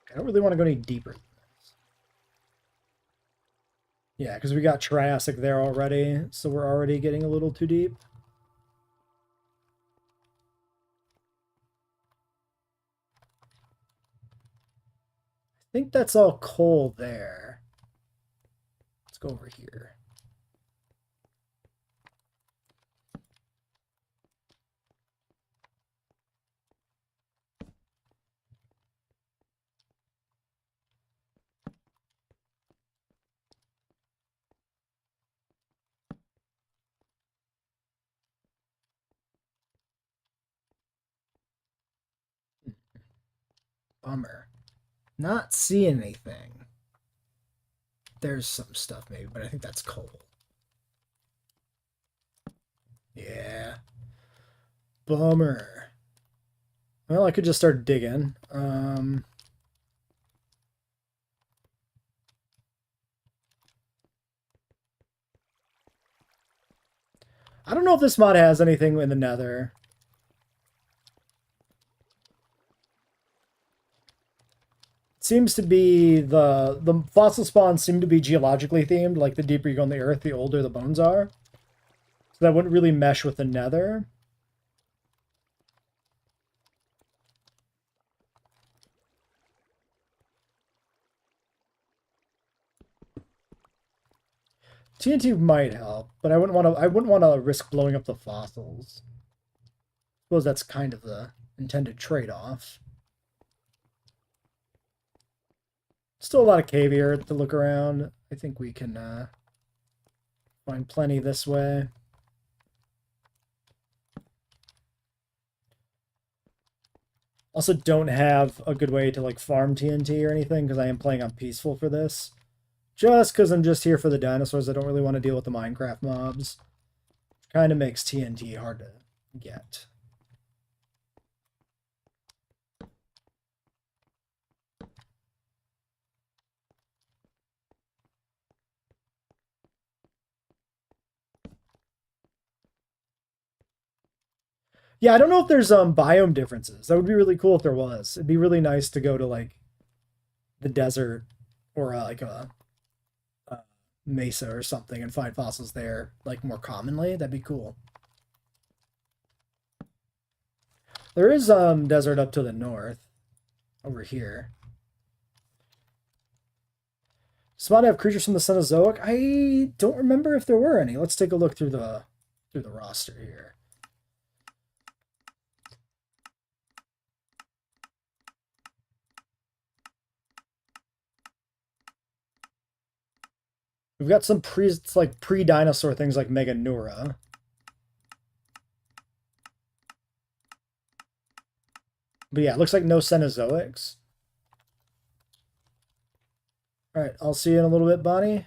I don't really want to go any deeper. Yeah, because we got Triassic there already, so we're already getting a little too deep. I think that's all coal there. Let's go over here. Bummer. Not seeing anything. There's some stuff maybe, but I think that's coal. Yeah. Bummer. Well, I could just start digging. I don't know if this mod has anything in the nether. It seems to be the fossil spawns seem to be geologically themed, like the deeper you go in the earth, the older the bones are. So that wouldn't really mesh with the nether. TNT might help, but I wouldn't want to risk blowing up the fossils. I suppose that's kind of the intended trade-off. Still a lot of cave here to look around. I think we can find plenty this way. Also don't have a good way to like farm TNT or anything because I am playing on peaceful for this. Just because I'm just here for the dinosaurs, I don't really want to deal with the Minecraft mobs. Kind of makes TNT hard to get. Yeah, I don't know if there's biome differences. That would be really cool if there was. It'd be really nice to go to like the desert or like a mesa or something and find fossils there like more commonly. That'd be cool. There is desert up to the north over here. Spawn have creatures from the Cenozoic. I don't remember if there were any. Let's take a look through the roster here. We've got some pre-dinosaur things like Meganura. But yeah, it looks like no Cenozoics. Alright, I'll see you in a little bit, Bonnie.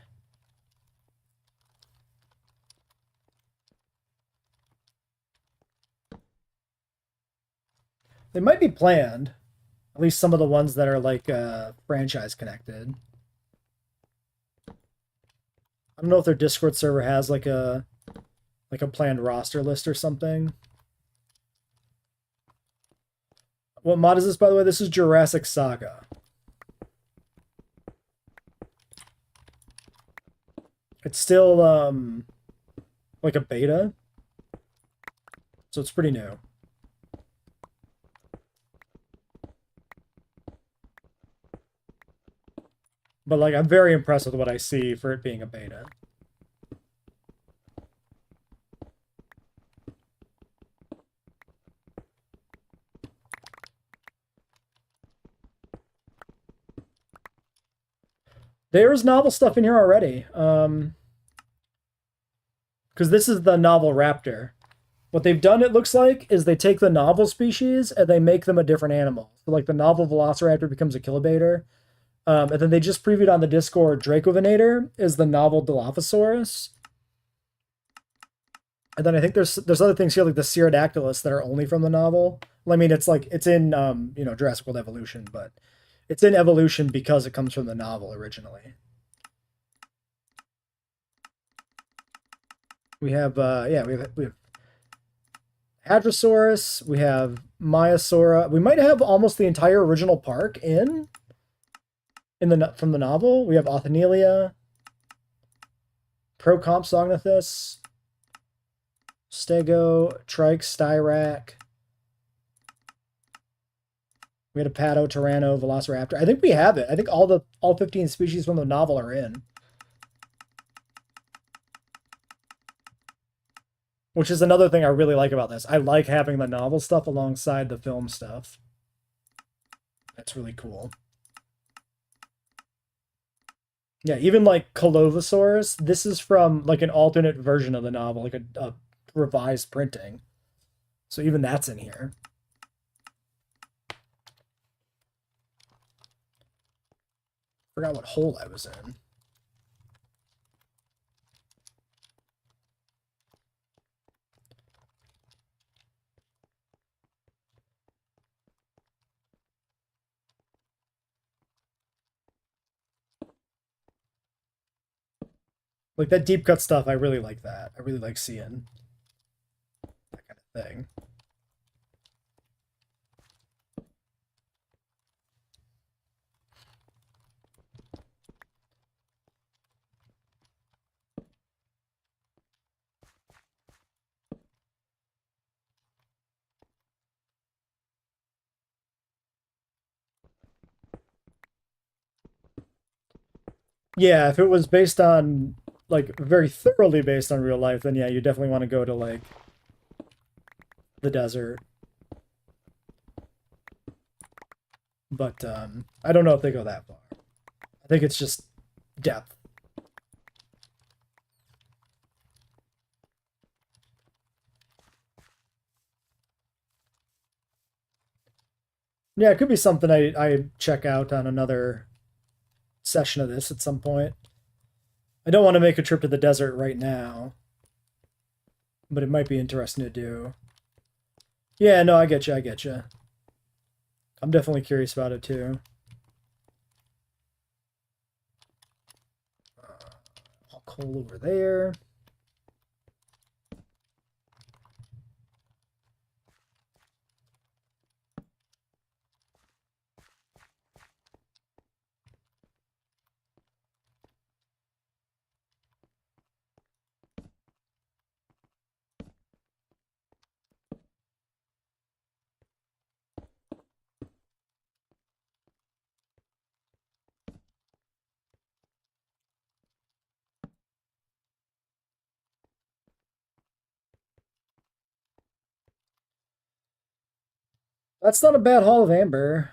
They might be planned. At least some of the ones that are like franchise connected. I don't know if their Discord server has like a planned roster list or something. What mod is this, by the way? This is Jurassic Saga. It's still like a beta, so it's pretty new. But like, I'm very impressed with what I see for it being a beta. There's novel stuff in here already. Because this is the novel raptor. What they've done, it looks like, is they take the novel species and they make them a different animal. So like the novel velociraptor becomes a kilobator. And then they just previewed on the Discord Dracovenator is the novel Dilophosaurus. And then I think there's other things here like the Pterodactylus that are only from the novel. Well, I mean, it's like it's in Jurassic World Evolution, but it's in Evolution because it comes from the novel originally. We have we have Hadrosaurus, we have Maiasaura. We might have almost the entire original park from the novel. We have Othnielia, Procompsognathus, Stego, Trike, Styrac. We had a Pato, Tyranno, Velociraptor. I think we have it. I think all 15 species from the novel are in. Which is another thing I really like about this. I like having the novel stuff alongside the film stuff. That's really cool. Yeah, even like Colovosaurus, this is from like an alternate version of the novel, like a revised printing. So even that's in here. Forgot what hole I was in. Like that deep cut stuff, I really like that. I really like seeing that kind of thing. Yeah, if it was based on like very thoroughly based on real life, then yeah, you definitely want to go to like the desert. But I don't know if they go that far. I think it's just depth. Yeah, it could be something I check out on another session of this at some point. I don't want to make a trip to the desert right now, but it might be interesting to do. Yeah, no, I get you. I get you. I'm definitely curious about it too. All coal over there. That's not a bad haul of amber.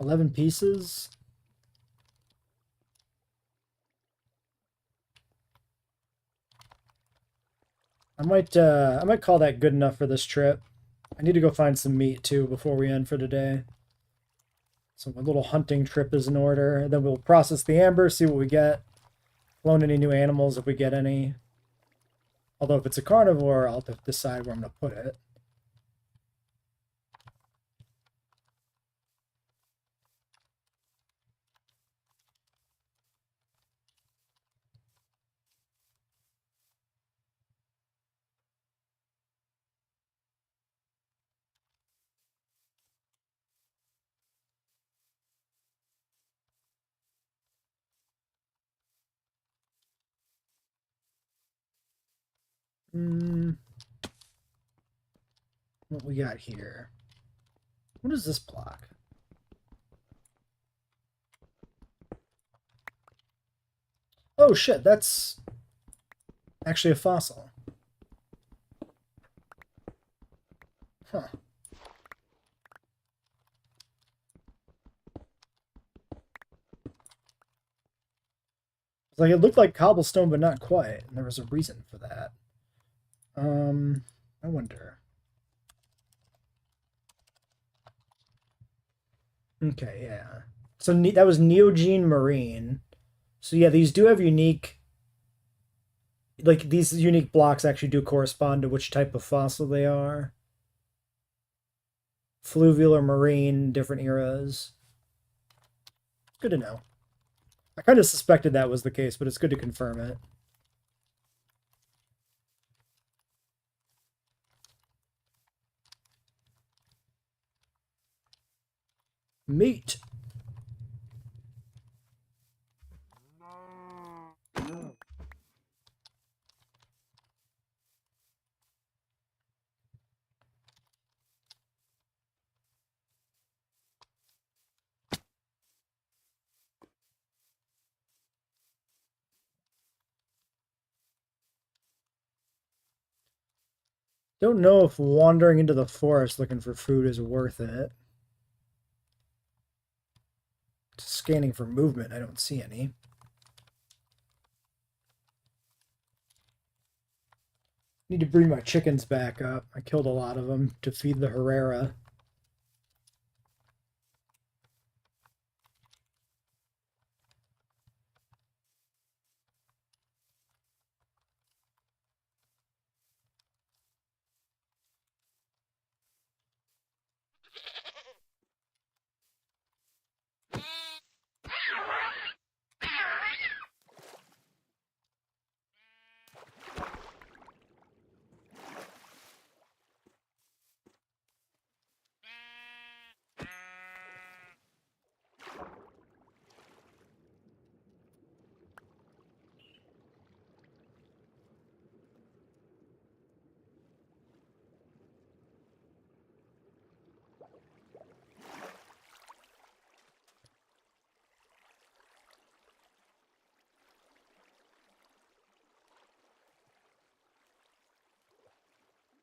11 pieces. I might call that good enough for this trip. I need to go find some meat too before we end for today. So my little hunting trip is in order. Then we'll process the amber, see what we get. Clone any new animals if we get any. Although if it's a carnivore, I'll have to decide where I'm going to put it. Hmm. What we got here? What is this block? Oh shit, that's actually a fossil. Huh. It's like it looked like cobblestone, but not quite. And there was a reason for that. I wonder. Okay, yeah. So that was Neogene Marine. So yeah, these do have unique, like these unique blocks actually do correspond to which type of fossil they are. Fluvial or marine, different eras. Good to know. I kind of suspected that was the case, but it's good to confirm it. Meat. Don't know if wandering into the forest looking for food is worth it. Scanning for movement, I don't see any. Need to bring my chickens back up. I killed a lot of them to feed the Herrera.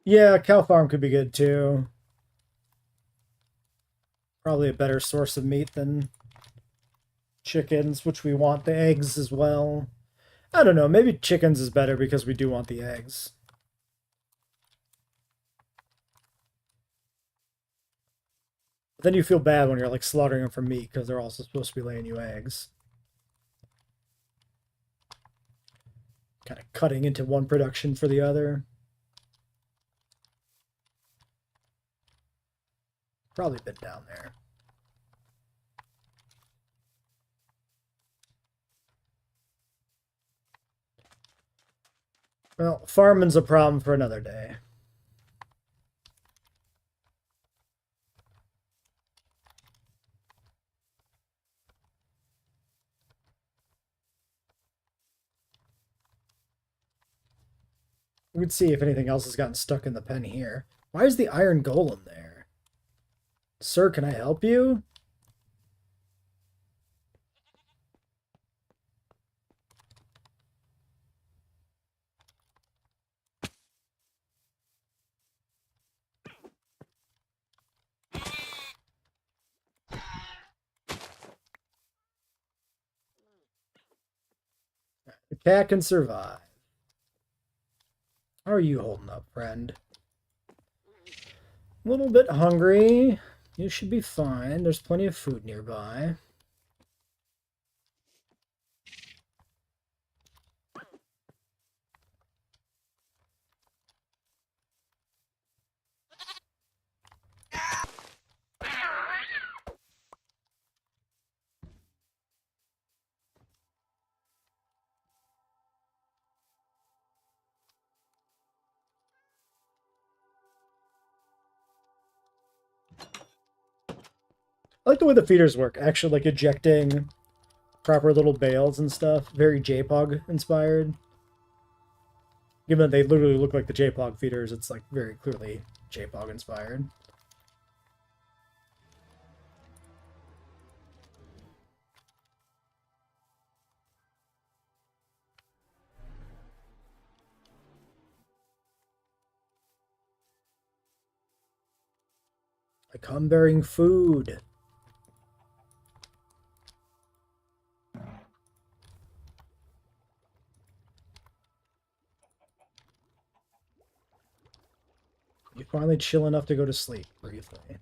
Yeah, cow farm could be good too. Probably a better source of meat than chickens, which we want the eggs as well. I don't know, maybe chickens is better because we do want the eggs. But then you feel bad when you're like slaughtering them for meat because they're also supposed to be laying you eggs. Kind of cutting into one production for the other. Probably been down there. Well, farming's a problem for another day. We can see if anything else has gotten stuck in the pen here. Why is the iron golem there? Sir, can I help you? The cat can survive. How are you holding up, friend? A little bit hungry. You should be fine. There's plenty of food nearby. I like the way the feeders work. Actually, like ejecting proper little bales and stuff. Very JPOG inspired. Given that they literally look like the JPOG feeders, it's like very clearly JPOG inspired. I come bearing food. You finally chill enough to go to sleep briefly.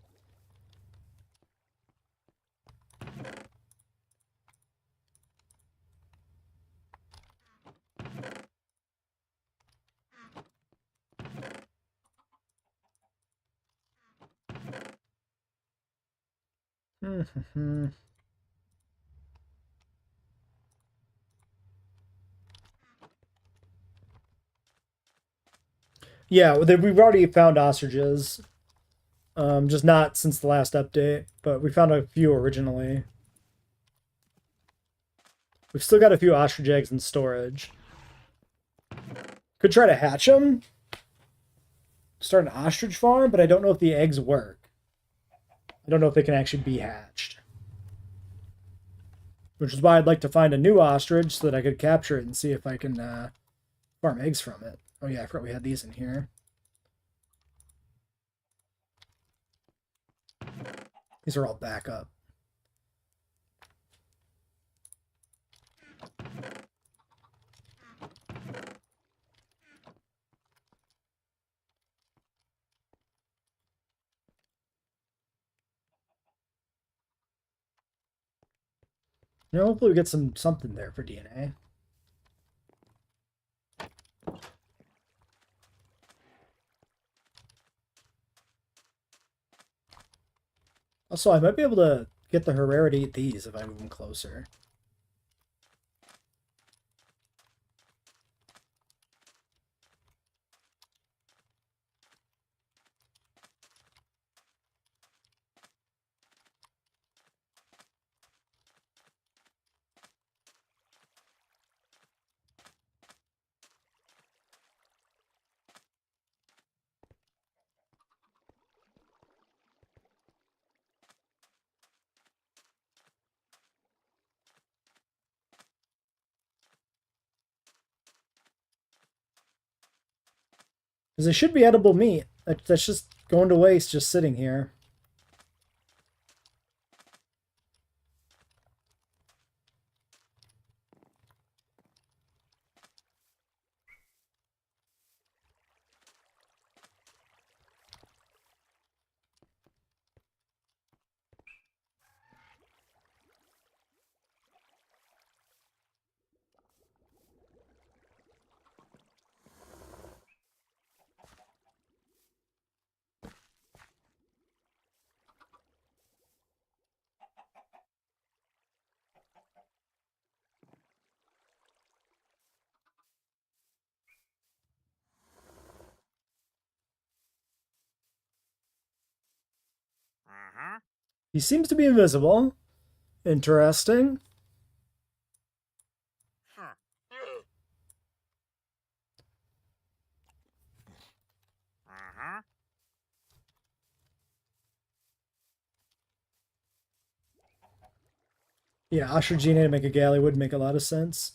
Yeah, we've already found ostriches. Just not since the last update, but we found a few originally. We've still got a few ostrich eggs in storage. Could try to hatch them. Start an ostrich farm, but I don't know if the eggs work. I don't know if they can actually be hatched. Which is why I'd like to find a new ostrich so that I could capture it and see if I can farm eggs from it. Oh yeah, I forgot we had these in here. These are all back up. You know, hopefully we get something there for DNA. Also, I might be able to get the Herrera to eat these if I move them closer. Because they should be edible meat. That's just going to waste just sitting here. He seems to be invisible. Interesting. Yeah, Ostrogine to make a galley would make a lot of sense.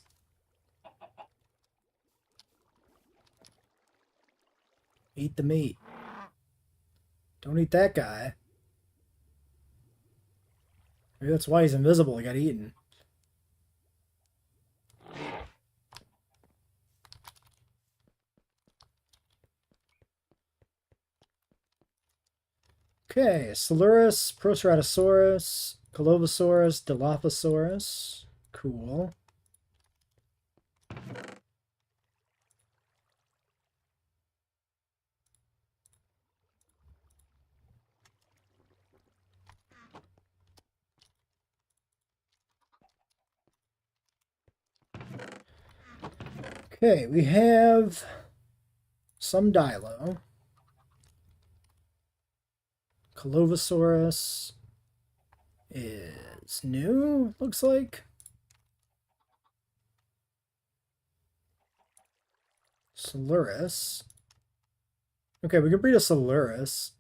Eat the meat. Don't eat that guy. Maybe that's why he's invisible. He got eaten. Okay, Silurus, Proceratosaurus, Colobosaurus, Dilophosaurus. Cool. Okay, we have some Dilo. Colobosaurus is new, looks like. Silurus. Okay, we can breed a Silurus.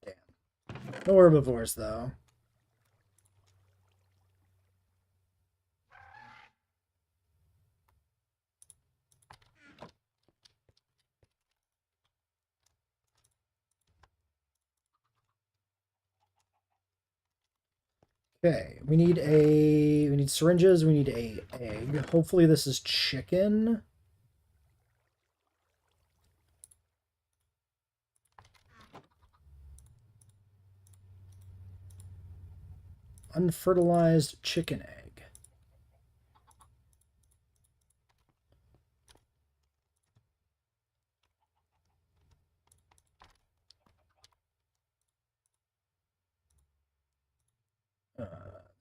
Damn. No herbivores, though. Okay, we need syringes, we need a egg. Hopefully this is chicken. Unfertilized chicken egg.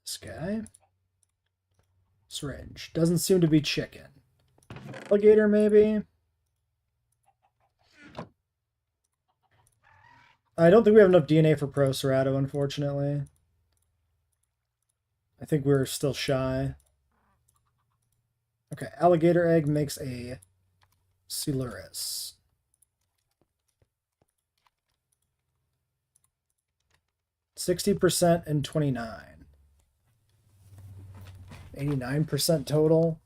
This guy. Syringe. Doesn't seem to be chicken. Alligator, maybe? I don't think we have enough DNA for Procerato, unfortunately. I think we're still shy. Okay, alligator egg makes a Silurus. %60% and 29. 89% total.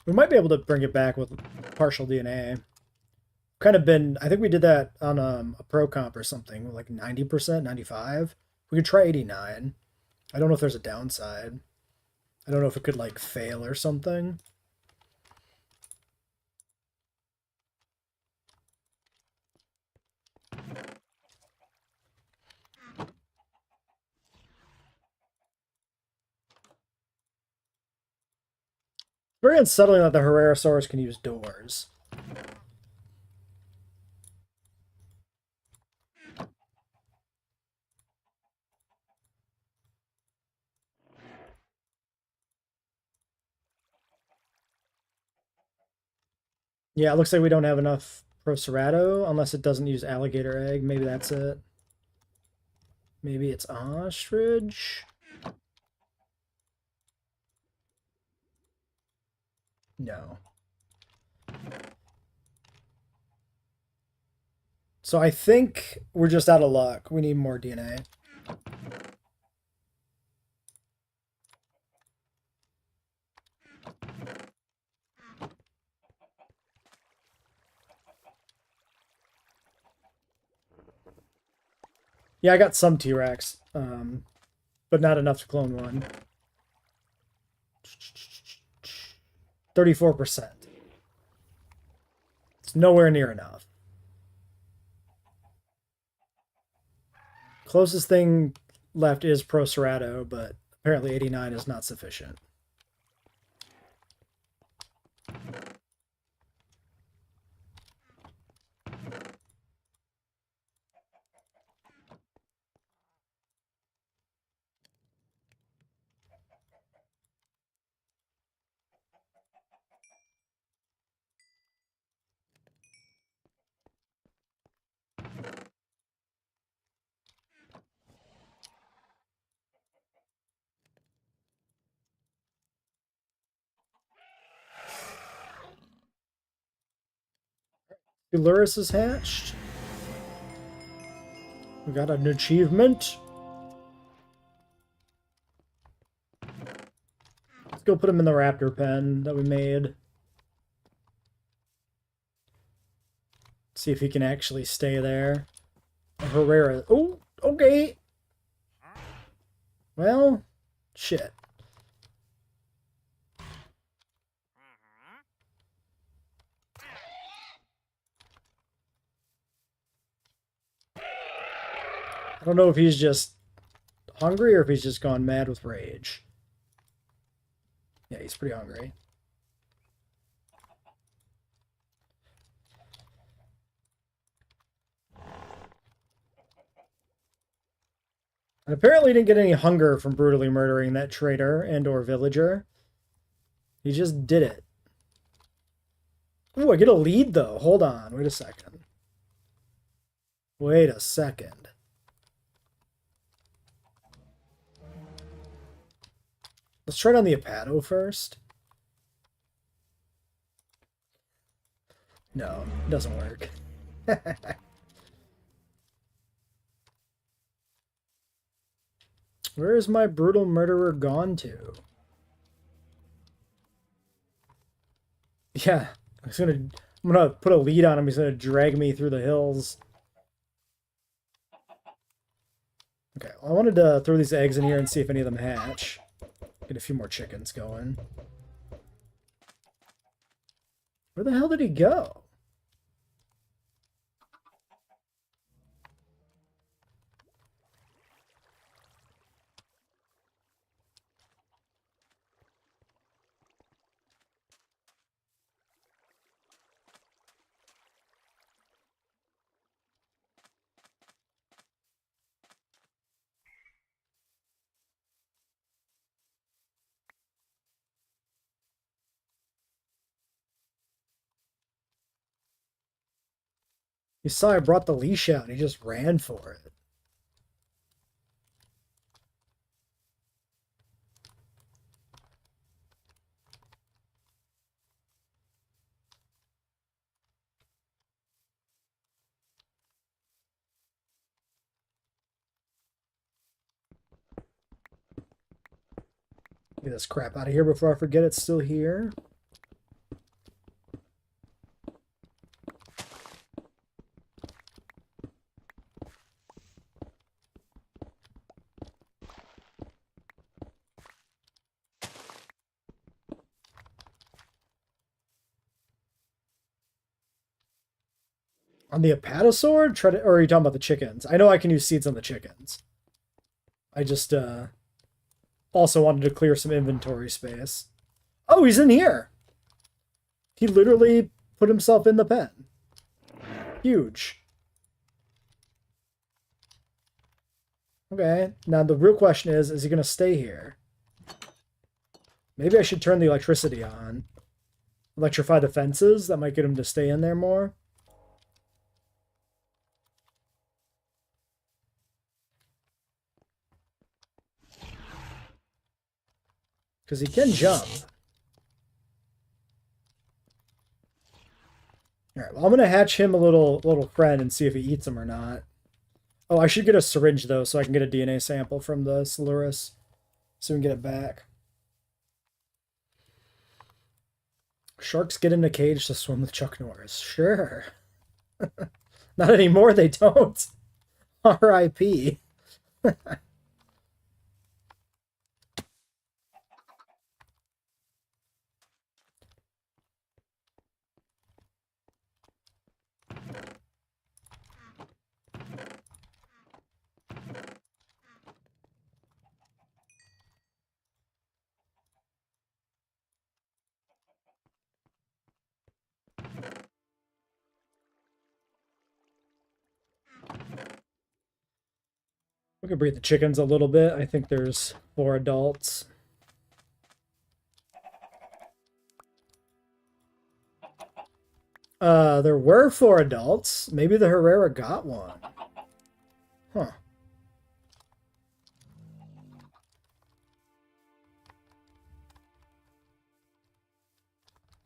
We might be able to bring it back with partial DNA. Kind of been, I think we did that on a pro comp or something, like 90%, 95. We could try 89. I don't know if there's a downside. I don't know if it could like fail or something. Very unsettling that the Herrerasaurus can use doors. Yeah, it looks like we don't have enough Procerato, unless it doesn't use alligator egg. Maybe that's it. Maybe it's ostrich? No. So I think we're just out of luck. We need more DNA. Yeah, I got some T-Rex, but not enough to clone one. 34%. It's nowhere near enough. Closest thing left is Procerato, but apparently 89 is not sufficient. Beluris is hatched. We got an achievement. Let's go put him in the raptor pen that we made. See if he can actually stay there. Herrera. Oh, okay. Well, shit. I don't know if he's just hungry or if he's just gone mad with rage. Yeah, he's pretty hungry. And apparently he didn't get any hunger from brutally murdering that traitor and or villager. He just did it. Ooh, I get a lead though. Hold on. Wait a second. Wait a second. Let's try it on the Apato first. No, it doesn't work. Where is my brutal murderer gone to? Yeah, I'm gonna put a lead on him. He's gonna drag me through the hills. Okay, well, I wanted to throw these eggs in here and see if any of them hatch. Get a few more chickens going. Where the hell did he go? You saw I brought the leash out and he just ran for it. Get this crap out of here before I forget it's still here. On the Apatosaur? Try to, or are you talking about the chickens? I know I can use seeds on the chickens. I just also wanted to clear some inventory space. Oh, he's in here! He literally put himself in the pen. Huge. Okay, now the real question is he going to stay here? Maybe I should turn the electricity on. Electrify the fences? That might get him to stay in there more. Because he can jump. Alright, well, I'm going to hatch him a little friend and see if he eats him or not. Oh, I should get a syringe, though, so I can get a DNA sample from the Silurus. So we can get it back. Sharks get in a cage to swim with Chuck Norris. Sure. Not anymore, they don't. R.I.P. We can breed the chickens a little bit. I think there's 4 adults. There were 4 adults. Maybe the Herrera got one. Huh.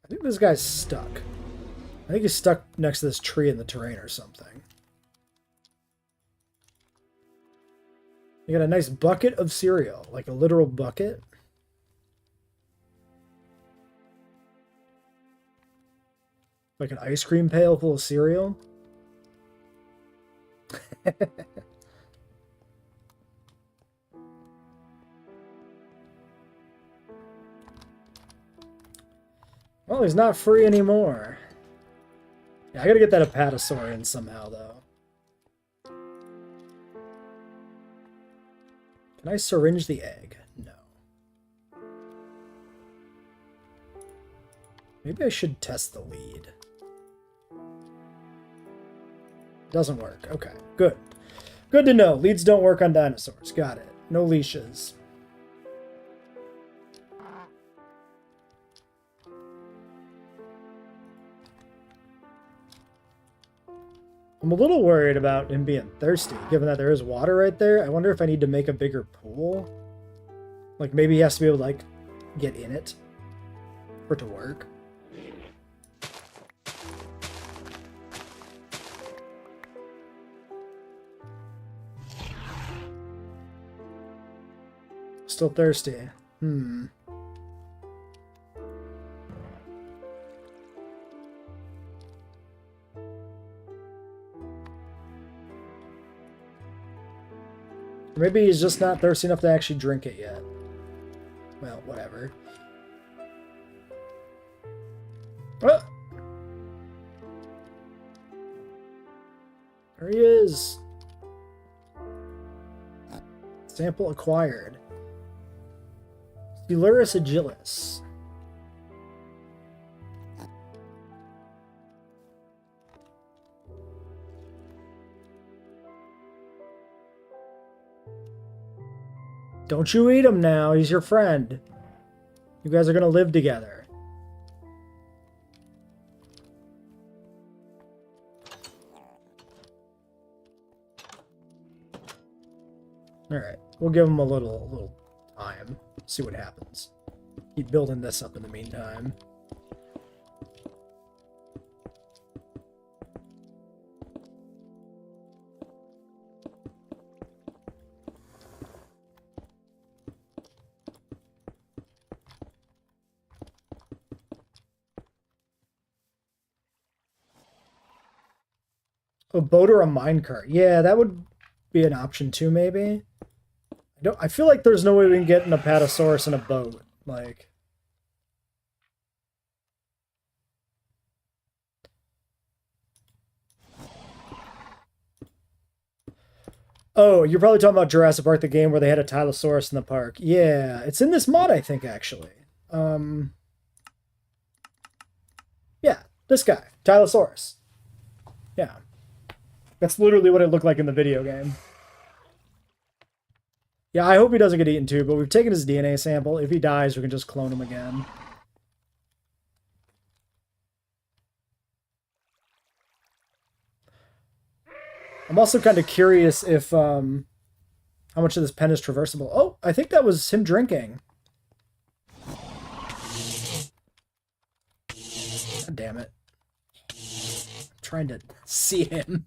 I think this guy's stuck. I think he's stuck next to this tree in the terrain or something. You got a nice bucket of cereal, like a literal bucket. Like an ice cream pail full of cereal. Well, he's not free anymore. Yeah, I gotta get that Apatosaur in somehow, though. Can I syringe the egg? No. Maybe I should test the lead. Doesn't work. Okay, good. Good to know. Leads don't work on dinosaurs. Got it. No leashes. I'm a little worried about him being thirsty, given that there is water right there. I wonder if I need to make a bigger pool. Like, maybe he has to be able to, like, get in it for it to work. Still thirsty. Maybe he's just not thirsty enough to actually drink it yet. Well, whatever. Oh! There he is. Sample acquired. Steluris agilis. Don't you eat him now. He's your friend. You guys are going to live together. Alright. We'll give him a little time. See what happens. Keep building this up in the meantime. A boat or a minecart. Yeah, that would be an option too, maybe. I feel like there's no way we can get an Apatosaurus in a boat. Like, oh, you're probably talking about Jurassic Park, the game where they had a Tylosaurus in the park. Yeah, it's in this mod, I think, actually. Yeah, this guy, Tylosaurus. Yeah. That's literally what it looked like in the video game. Yeah, I hope he doesn't get eaten too, but we've taken his DNA sample. If he dies, we can just clone him again. I'm also kind of curious if, how much of this pen is traversable. Oh, I think that was him drinking. God damn it. I'm trying to see him.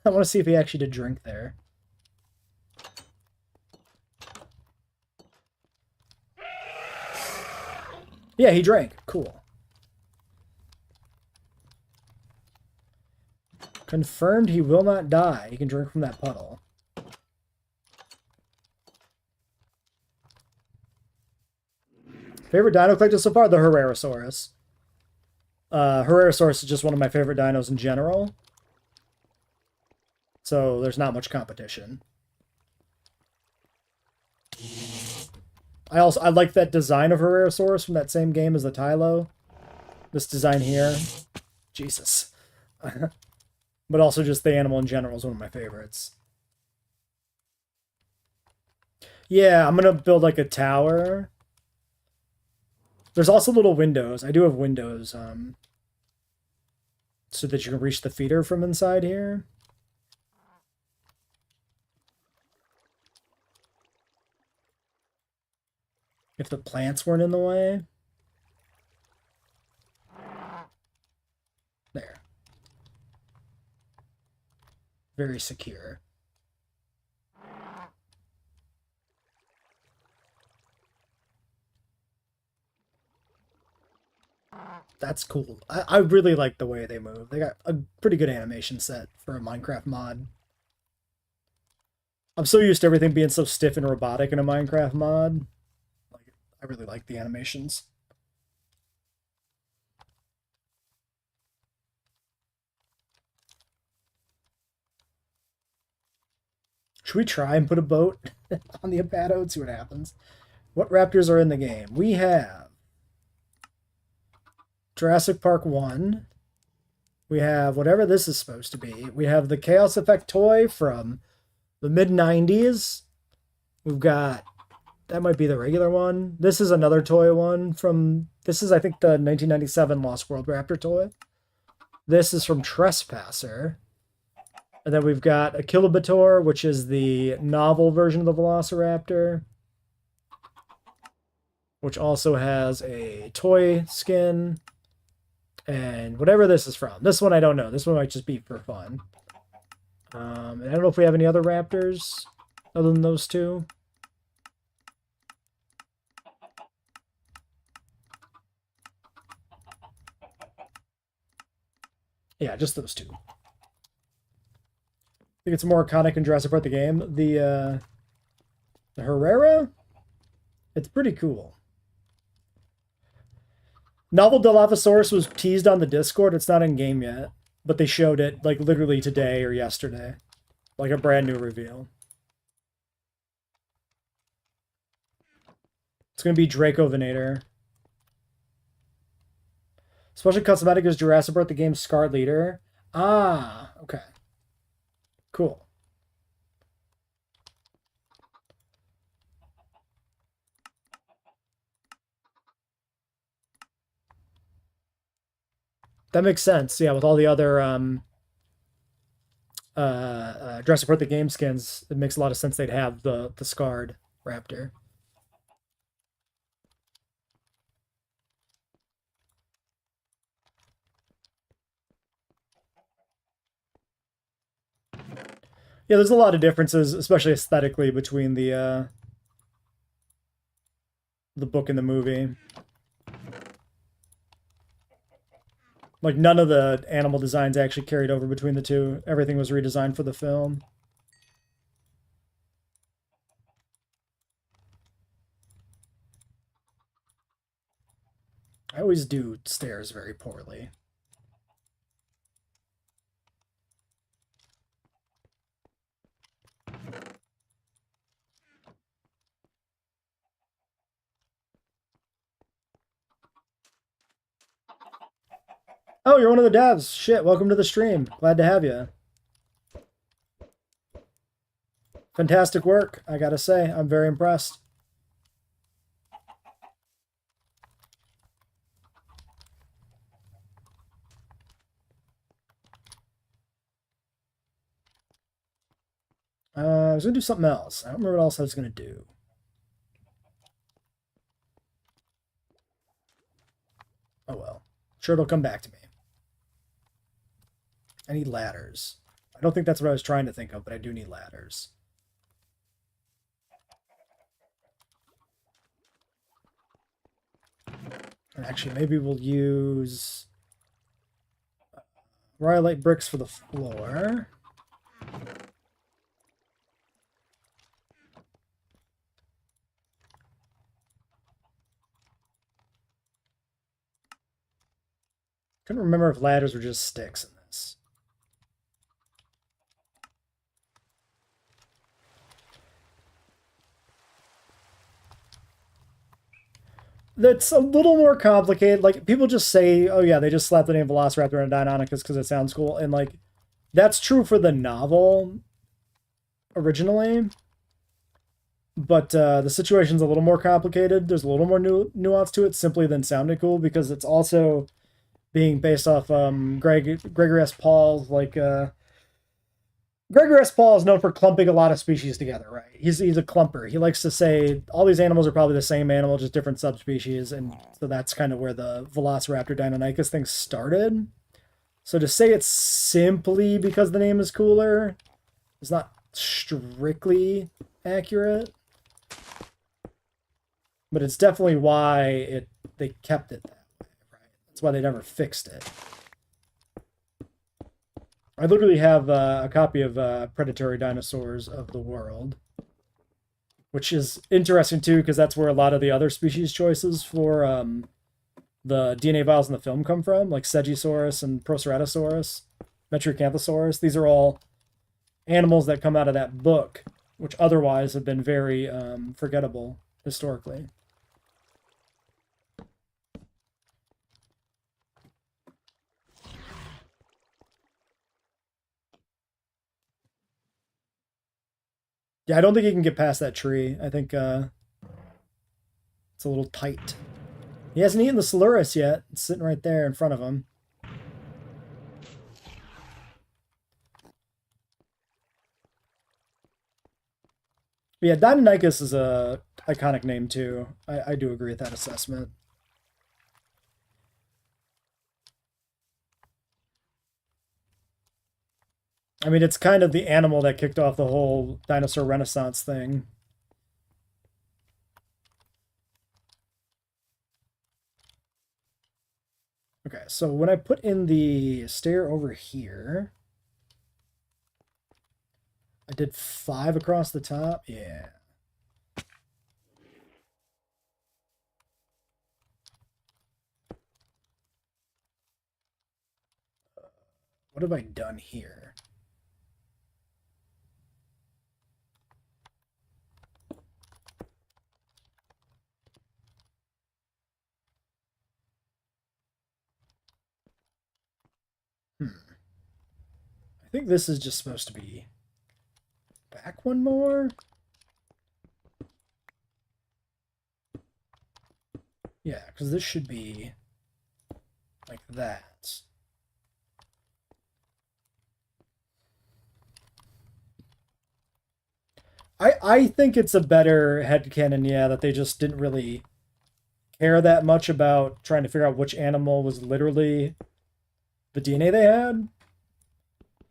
I want to see if he actually did drink there. Yeah, he drank. Cool. Confirmed he will not die. He can drink from that puddle. Favorite dino collected so far? The Herrerasaurus. Herrerasaurus is just one of my favorite dinos in general. So there's not much competition. I like that design of Herrerasaurus from that same game as the Tylo. This design here. Jesus. But also just the animal in general is one of my favorites. Yeah, I'm going to build like a tower. There's also little windows. I do have windows so that you can reach the feeder from inside here. If the plants weren't in the way. There. Very secure. That's cool. I really like the way they move. They got a pretty good animation set for a Minecraft mod. I'm so used to everything being so stiff and robotic in a Minecraft mod. Like, I really like the animations. Should we try and put a boat on the Abato and see what happens? What raptors are in the game? We have Jurassic Park 1. We have whatever this is supposed to be. We have the Chaos Effect toy from the mid-90s. We've got... That might be the regular one. This is another toy one from... This is, I think, the 1997 Lost World Raptor toy. This is from Trespasser. And then we've got a Kilobator, which is the novel version of the Velociraptor, which also has a toy skin. And whatever this is from. This one I don't know. This one might just be for fun. And I don't know if we have any other raptors other than those two. Yeah, just those two. I think it's more iconic in Jurassic Park the game. The Herrera? It's pretty cool. Novel Dilophosaurus was teased on the Discord. It's not in game yet, but they showed it like literally today or yesterday, like a brand new reveal. It's gonna be Draco Venator. Special cosmetic is Jurassic Park the game's Scar Leader. Ah, okay, cool. That makes sense. Yeah, with all the other Jurassic Park the game skins, it makes a lot of sense they'd have the scarred raptor. Yeah, there's a lot of differences, especially aesthetically, between the book and the movie. Like, none of the animal designs actually carried over between the two. Everything was redesigned for the film. I always do stairs very poorly. Oh, you're one of the devs. Shit, welcome to the stream. Glad to have you. Fantastic work, I gotta say. I'm very impressed. I was gonna do something else. I don't remember what else I was gonna do. Oh well. Sure, it'll come back to me. I need ladders. I don't think that's what I was trying to think of, but I do need ladders. And actually, maybe we'll use Rhyolite bricks for the floor. Couldn't remember if ladders were just sticks in this. That's a little more complicated. Like, people just say, oh yeah, they just slapped the name Velociraptor on Deinonychus because it sounds cool. And, like, that's true for the novel originally. But the situation's a little more complicated. There's a little more nuance to it simply than sounding cool, because it's also being based off Gregory S. Paul's, like, Gregory S. Paul is known for clumping a lot of species together, right? He's a clumper. He likes to say all these animals are probably the same animal, just different subspecies, and so that's kind of where the Velociraptor Deinonychus thing started. So to say it's simply because the name is cooler It's not strictly accurate, but it's definitely why they kept it that way, right? That's why they never fixed it. I literally have a copy of Predatory Dinosaurs of the World, which is interesting too, because that's where a lot of the other species choices for the DNA vials in the film come from, like Stegosaurus and Proceratosaurus, Metriacanthosaurus. These are all animals that come out of that book, which otherwise have been very forgettable historically. Yeah, I don't think he can get past that tree. I think it's a little tight. He hasn't eaten the Silurus yet. It's sitting right there in front of him. But yeah, Deinonychus is a iconic name too. I do agree with that assessment. I mean, it's kind of the animal that kicked off the whole dinosaur renaissance thing. Okay, so when I put in the stair over here, I did 5 across the top. Yeah. What have I done here? I think this is just supposed to be back one more. Yeah, because this should be like that. I think it's a better headcanon, yeah, that they just didn't really care that much about trying to figure out which animal was literally the DNA they had.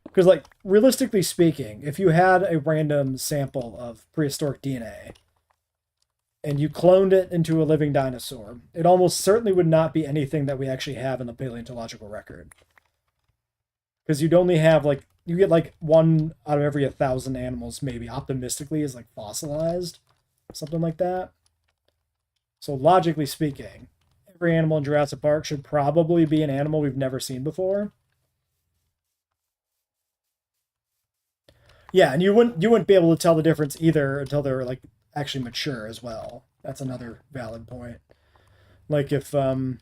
Because, like, realistically speaking, if you had a random sample of prehistoric DNA and you cloned it into a living dinosaur, it almost certainly would not be anything that we actually have in the paleontological record. Because you'd only have, like, you get, like, 1 out of every 1,000 animals, maybe, optimistically, is, like, fossilized. Something like that. So, logically speaking, every animal in Jurassic Park should probably be an animal we've never seen before. Yeah, and you wouldn't be able to tell the difference either until they're like actually mature as well. That's another valid point. Like if you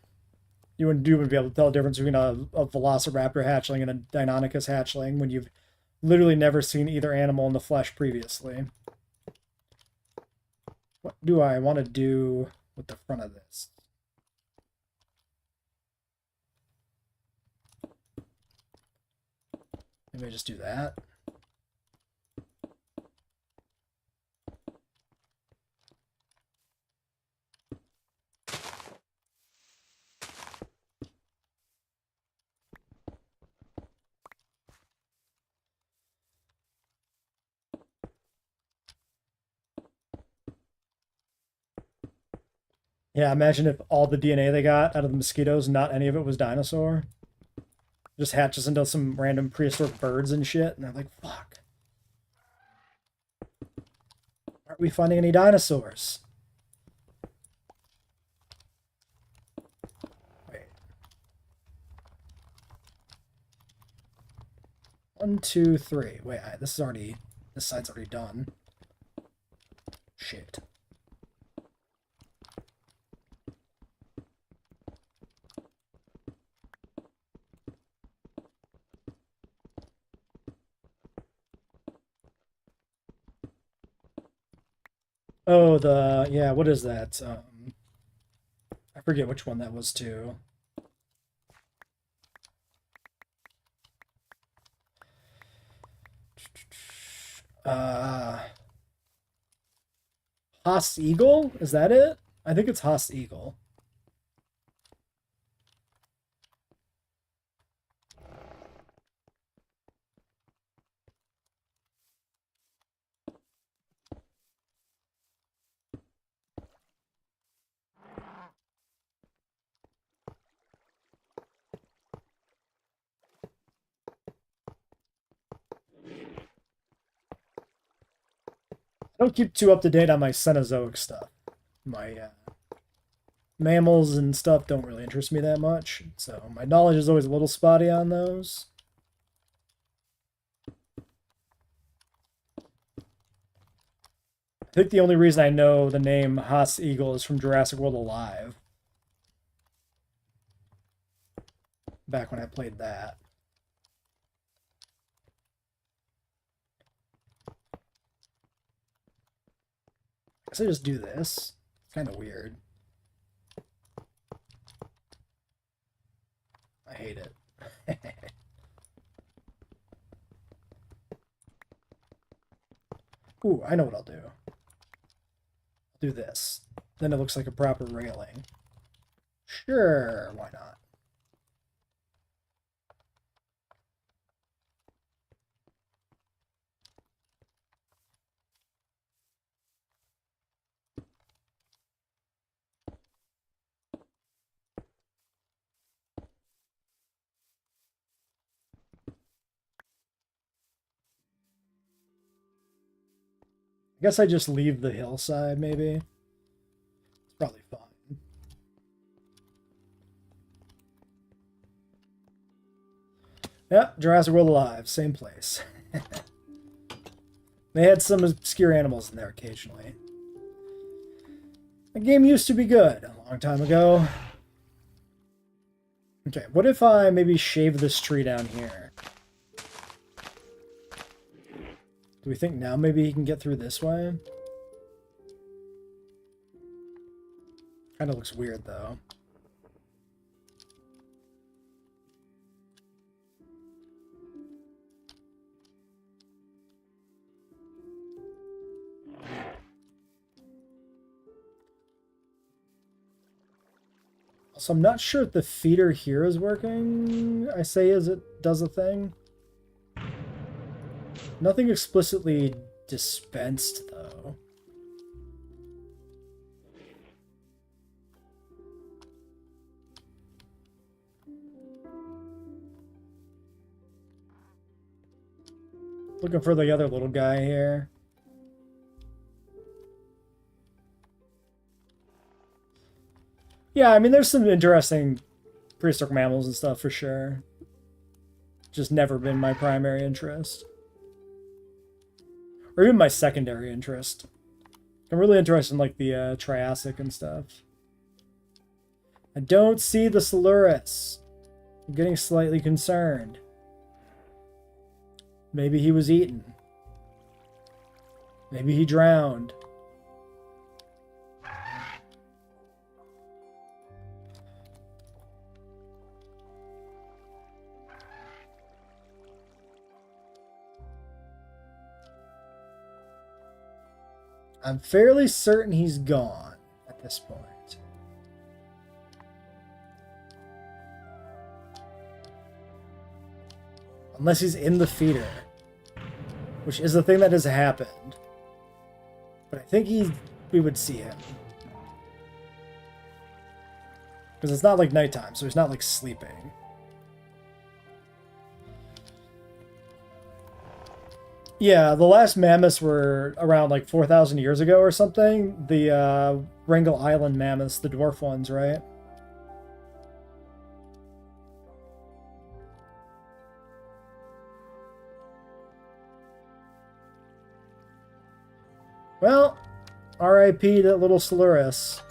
wouldn't be able to tell the difference between a Velociraptor hatchling and a Deinonychus hatchling when you've literally never seen either animal in the flesh previously. What do I want to do with the front of this? Maybe I just do that. Yeah, imagine if all the DNA they got out of the mosquitoes, not any of it was dinosaur. Just hatches into some random prehistoric birds and shit, and they're like, fuck. Aren't we finding any dinosaurs? Wait. 1, 2, 3. Wait, this side's already done. Shit. Oh, yeah, what is that? I forget which one that was too. Uh, Haas Eagle? Is that it? I think it's Haas Eagle. I don't keep too up to date on my Cenozoic stuff. My mammals and stuff don't really interest me that much, so my knowledge is always a little spotty on those. I think the only reason I know the name Haas Eagle is from Jurassic World Alive. Back when I played that. I guess I just do this. It's kind of weird. I hate it. Ooh, I know what I'll do. I'll do this. Then it looks like a proper railing. Sure, why not? I guess I just leave the hillside, maybe. It's probably fine. Yeah, Jurassic World Alive, same place. They had some obscure animals in there occasionally. The game used to be good a long time ago. Okay, what if I maybe shave this tree down here? Do we think now maybe he can get through this way? Kind of looks weird, though. So I'm not sure if the feeder here is working. I say as it does a thing. Nothing explicitly dispensed, though. Looking for the other little guy here. Yeah, I mean, there's some interesting prehistoric mammals and stuff for sure. Just never been my primary interest. Or even my secondary interest. I'm really interested in, like, the Triassic and stuff. I don't see the Silurus. I'm getting slightly concerned. Maybe he was eaten. Maybe he drowned. I'm fairly certain he's gone at this point. Unless he's in the feeder. Which is the thing that has happened. But I think we would see him. Because it's not like nighttime, so he's not like sleeping. Yeah, the last mammoths were around like 4,000 years ago or something. The Wrangel Island mammoths, the dwarf ones, right? Well, R.I.P. that little Silurus.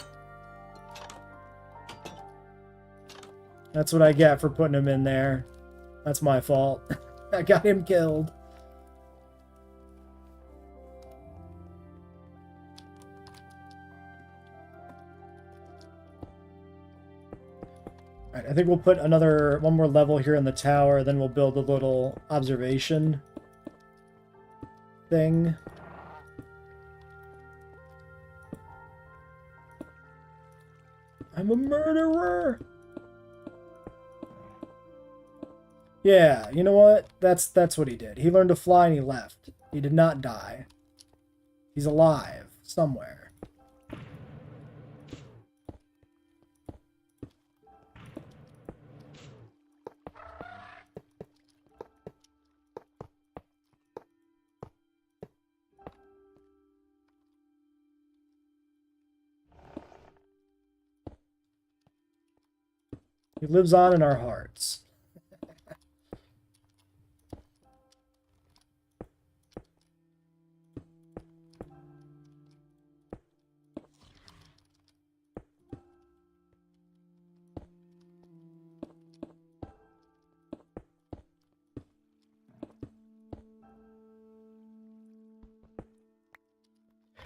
That's what I get for putting him in there. That's my fault. I got him killed. Alright, I think we'll put one more level here in the tower, then we'll build a little observation thing. I'm a murderer! Yeah, you know what? That's what he did. He learned to fly and he left. He did not die. He's alive somewhere. He lives on in our hearts.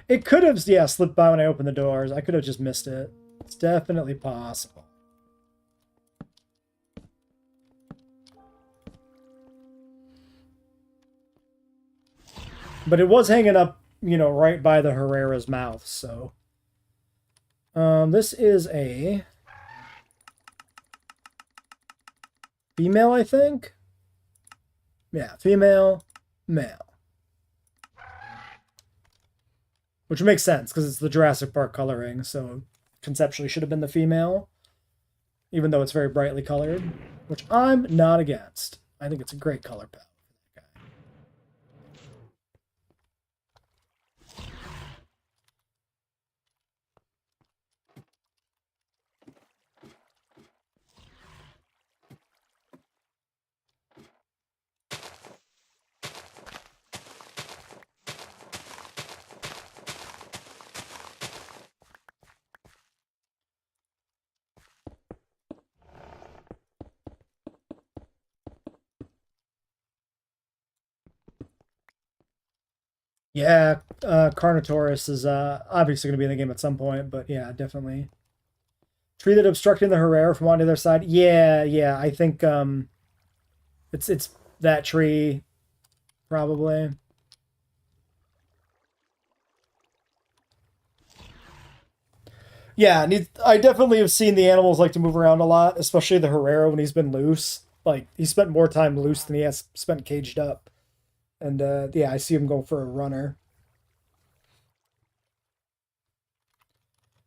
It could have, yeah, slipped by when I opened the doors. I could have just missed it. It's definitely possible. But it was hanging up, you know, right by the Herrera's mouth, so. This is a female, I think? Yeah, female, male. Which makes sense, because it's the Jurassic Park coloring, so conceptually should have been the female, even though it's very brightly colored, which I'm not against. I think it's a great color palette. Yeah, Carnotaurus is obviously going to be in the game at some point, but yeah, definitely. Tree that obstructing the Herrera from on the other side. Yeah, yeah, I think it's that tree probably. Yeah, I definitely have seen the animals like to move around a lot, especially the Herrera when he's been loose. Like he spent more time loose than he has spent caged up. And yeah, I see him go for a runner.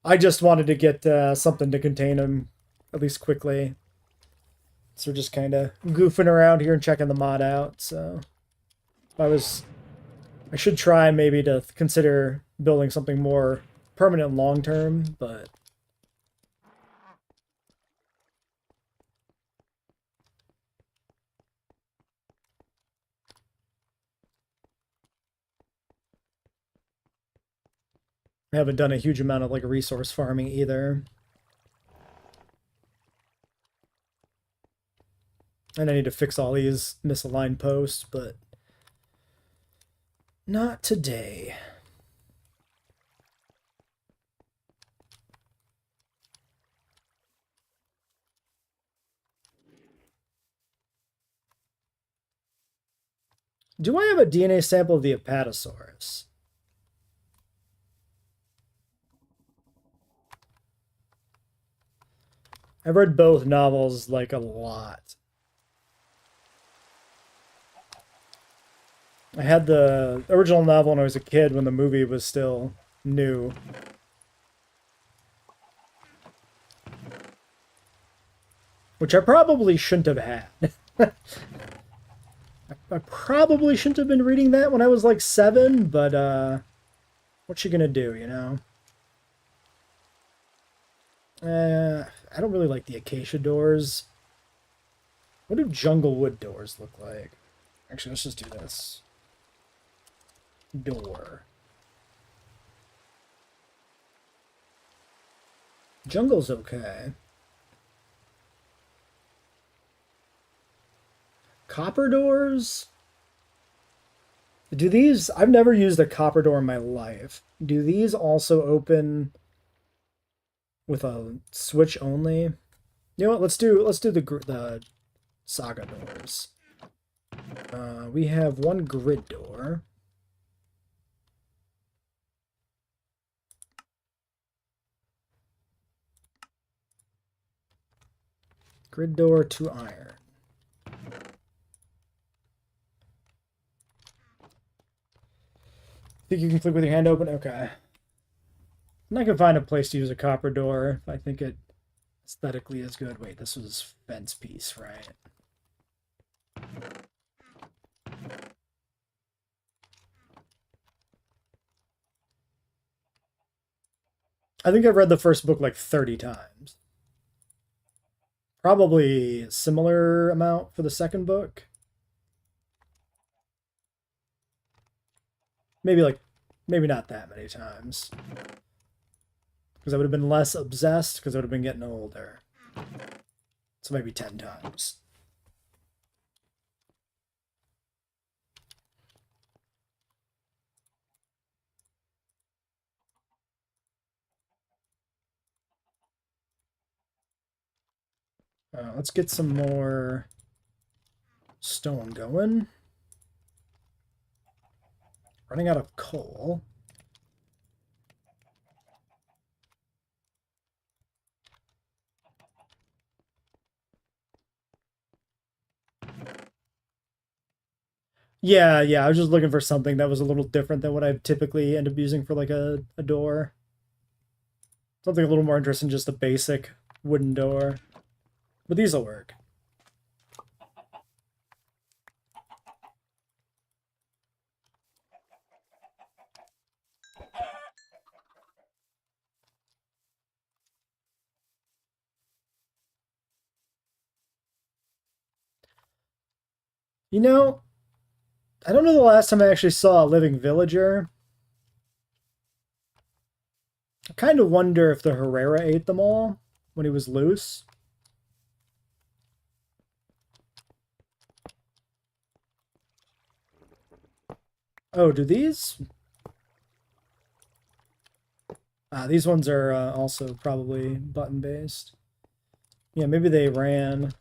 I just wanted to get something to contain him, at least quickly. So we're just kind of goofing around here and checking the mod out. So I should try maybe to consider building something more permanent long term, but I haven't done a huge amount of like resource farming either. And I need to fix all these misaligned posts, but not today. Do I have a DNA sample of the Apatosaurus? I've read both novels like a lot. I had the original novel when I was a kid when the movie was still new. Which I probably shouldn't have had. I probably shouldn't have been reading that when I was like 7, but what you gonna do, you know? I don't really like the acacia doors. What do jungle wood doors look like? Actually, let's just do this. Door. Jungle's okay. Copper doors? Do these... I've never used a copper door in my life. Do these also open with a switch only? You know what? Let's do the Saga doors. We have one grid door. Grid door to iron. Think you can click with your hand open? Okay. I'm not gonna find a place to use a copper door if I think it aesthetically is good. Wait, this was fence piece, right? I think I've read the first book like 30 times. Probably similar amount for the second book. Maybe like, maybe not that many times. Because I would have been less obsessed because I would have been getting older. So maybe 10 times. Let's get some more stone going. Running out of coal. Yeah, I was just looking for something that was a little different than what I typically end up using for like a door. Something a little more interesting than just a basic wooden door. But these will work. You know, I don't know the last time I actually saw a living villager. I kind of wonder if the Herrera ate them all when he was loose. Oh, do these? These ones are also probably button-based. Yeah, maybe they ran.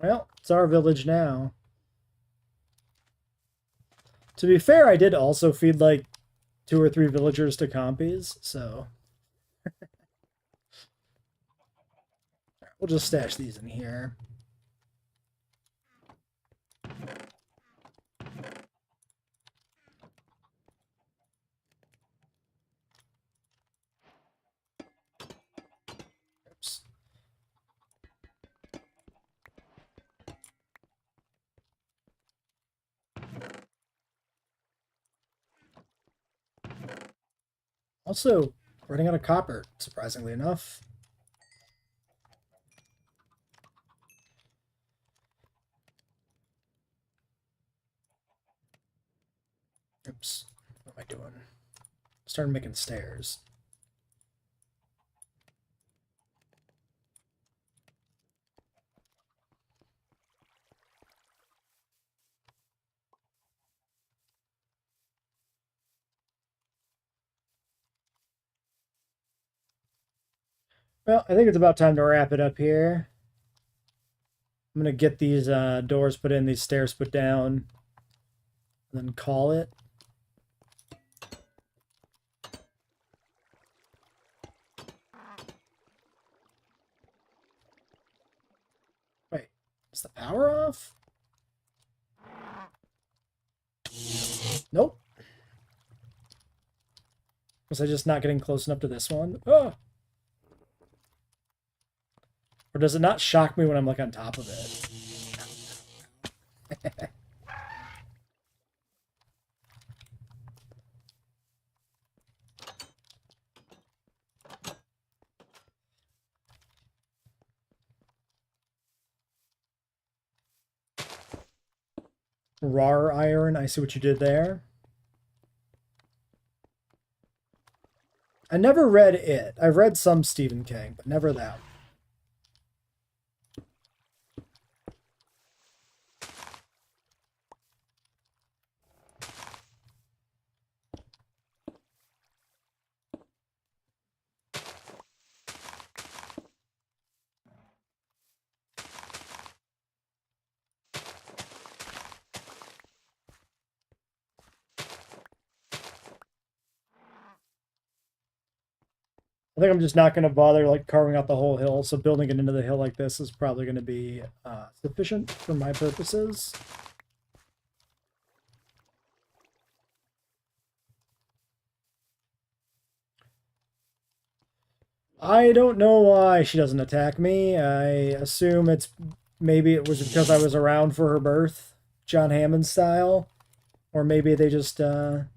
Well, it's our village now. To be fair, I did also feed like 2 or 3 villagers to compies, so we'll just stash these in here. Oops. Also, running out of copper, surprisingly enough. Oops. What am I doing? Started making stairs. Well, I think it's about time to wrap it up here. I'm going to get these doors put in, these stairs put down, and then call it. Wait, is the power off? Nope. Was I just not getting close enough to this one? Oh! Or does it not shock me when I'm like on top of it? Rar iron, I see what you did there. I never read it. I've read some Stephen King, but never that one. I think I'm just not going to bother like carving out the whole hill, so building it into the hill like this is probably going to be sufficient for my purposes. I don't know why she doesn't attack me. I assume it's maybe it was because I was around for her birth, John Hammond style, or maybe they just or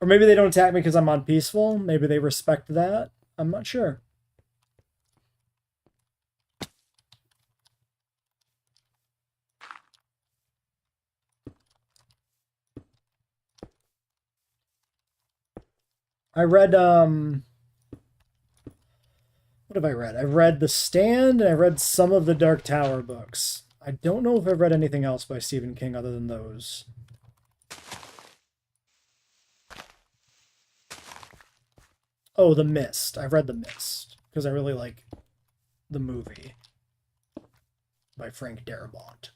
maybe they don't attack me because I'm on peaceful. Maybe they respect that. I'm not sure. I read what have I read? I've read The Stand and I read some of the Dark Tower books. I don't know if I've read anything else by Stephen King other than those. Oh, The Mist. I've read The Mist because I really like the movie by Frank Darabont.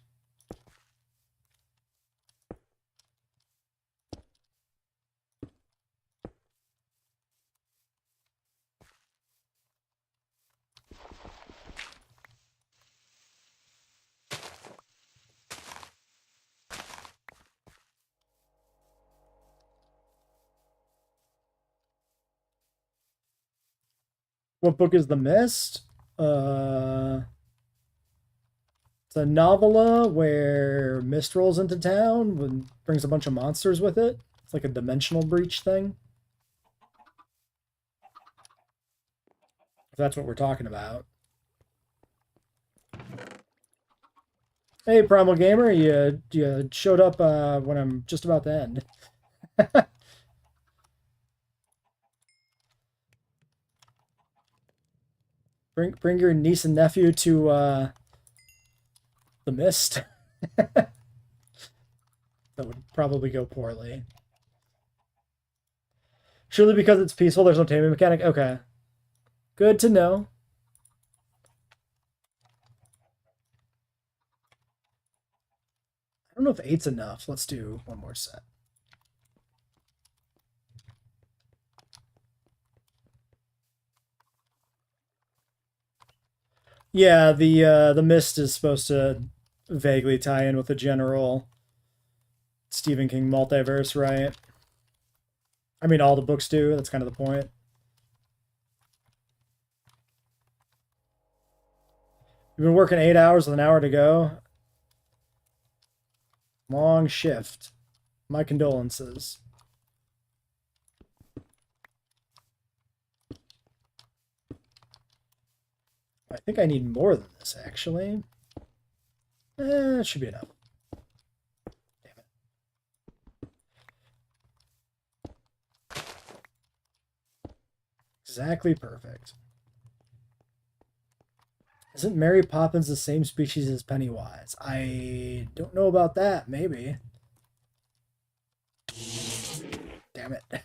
What book is The Mist? It's a novella where mist rolls into town and brings a bunch of monsters with it. It's like a dimensional breach thing. If that's what we're talking about. Hey, Primal Gamer, you showed up when I'm just about to end. bring your niece and nephew to the Mist. That would probably go poorly. Surely because it's peaceful, there's no taming mechanic. Okay, good to know. I don't know if 8's enough. Let's do one more set. Yeah, the Mist is supposed to vaguely tie in with the general Stephen King multiverse, right? I mean, all the books do. That's kind of the point. You've been working 8 hours with an hour to go. Long shift. My condolences. I think I need more than this, actually. It should be enough. Damn it. Exactly perfect. Isn't Mary Poppins the same species as Pennywise? I don't know about that. Maybe. Damn it.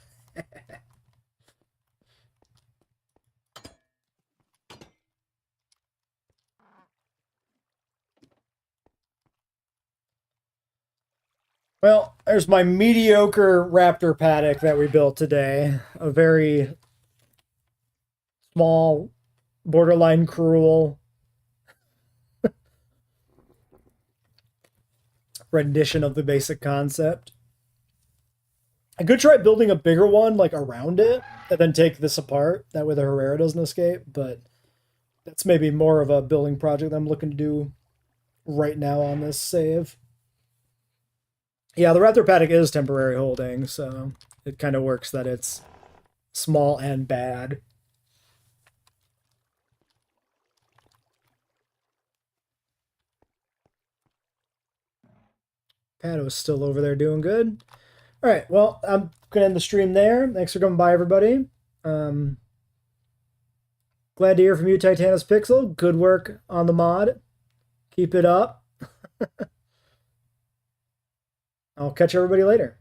Well, there's my mediocre raptor paddock that we built today. A very small, borderline cruel rendition of the basic concept. I could try building a bigger one, like around it, and then take this apart. That way the Herrera doesn't escape, but that's maybe more of a building project I'm looking to do right now on this save. Yeah, the Raptor paddock is temporary holding, so it kind of works that it's small and bad. Pado's still over there doing good. All right, well, I'm going to end the stream there. Thanks for coming by, everybody. Glad to hear from you, Titanus Pixel. Good work on the mod. Keep it up. I'll catch everybody later.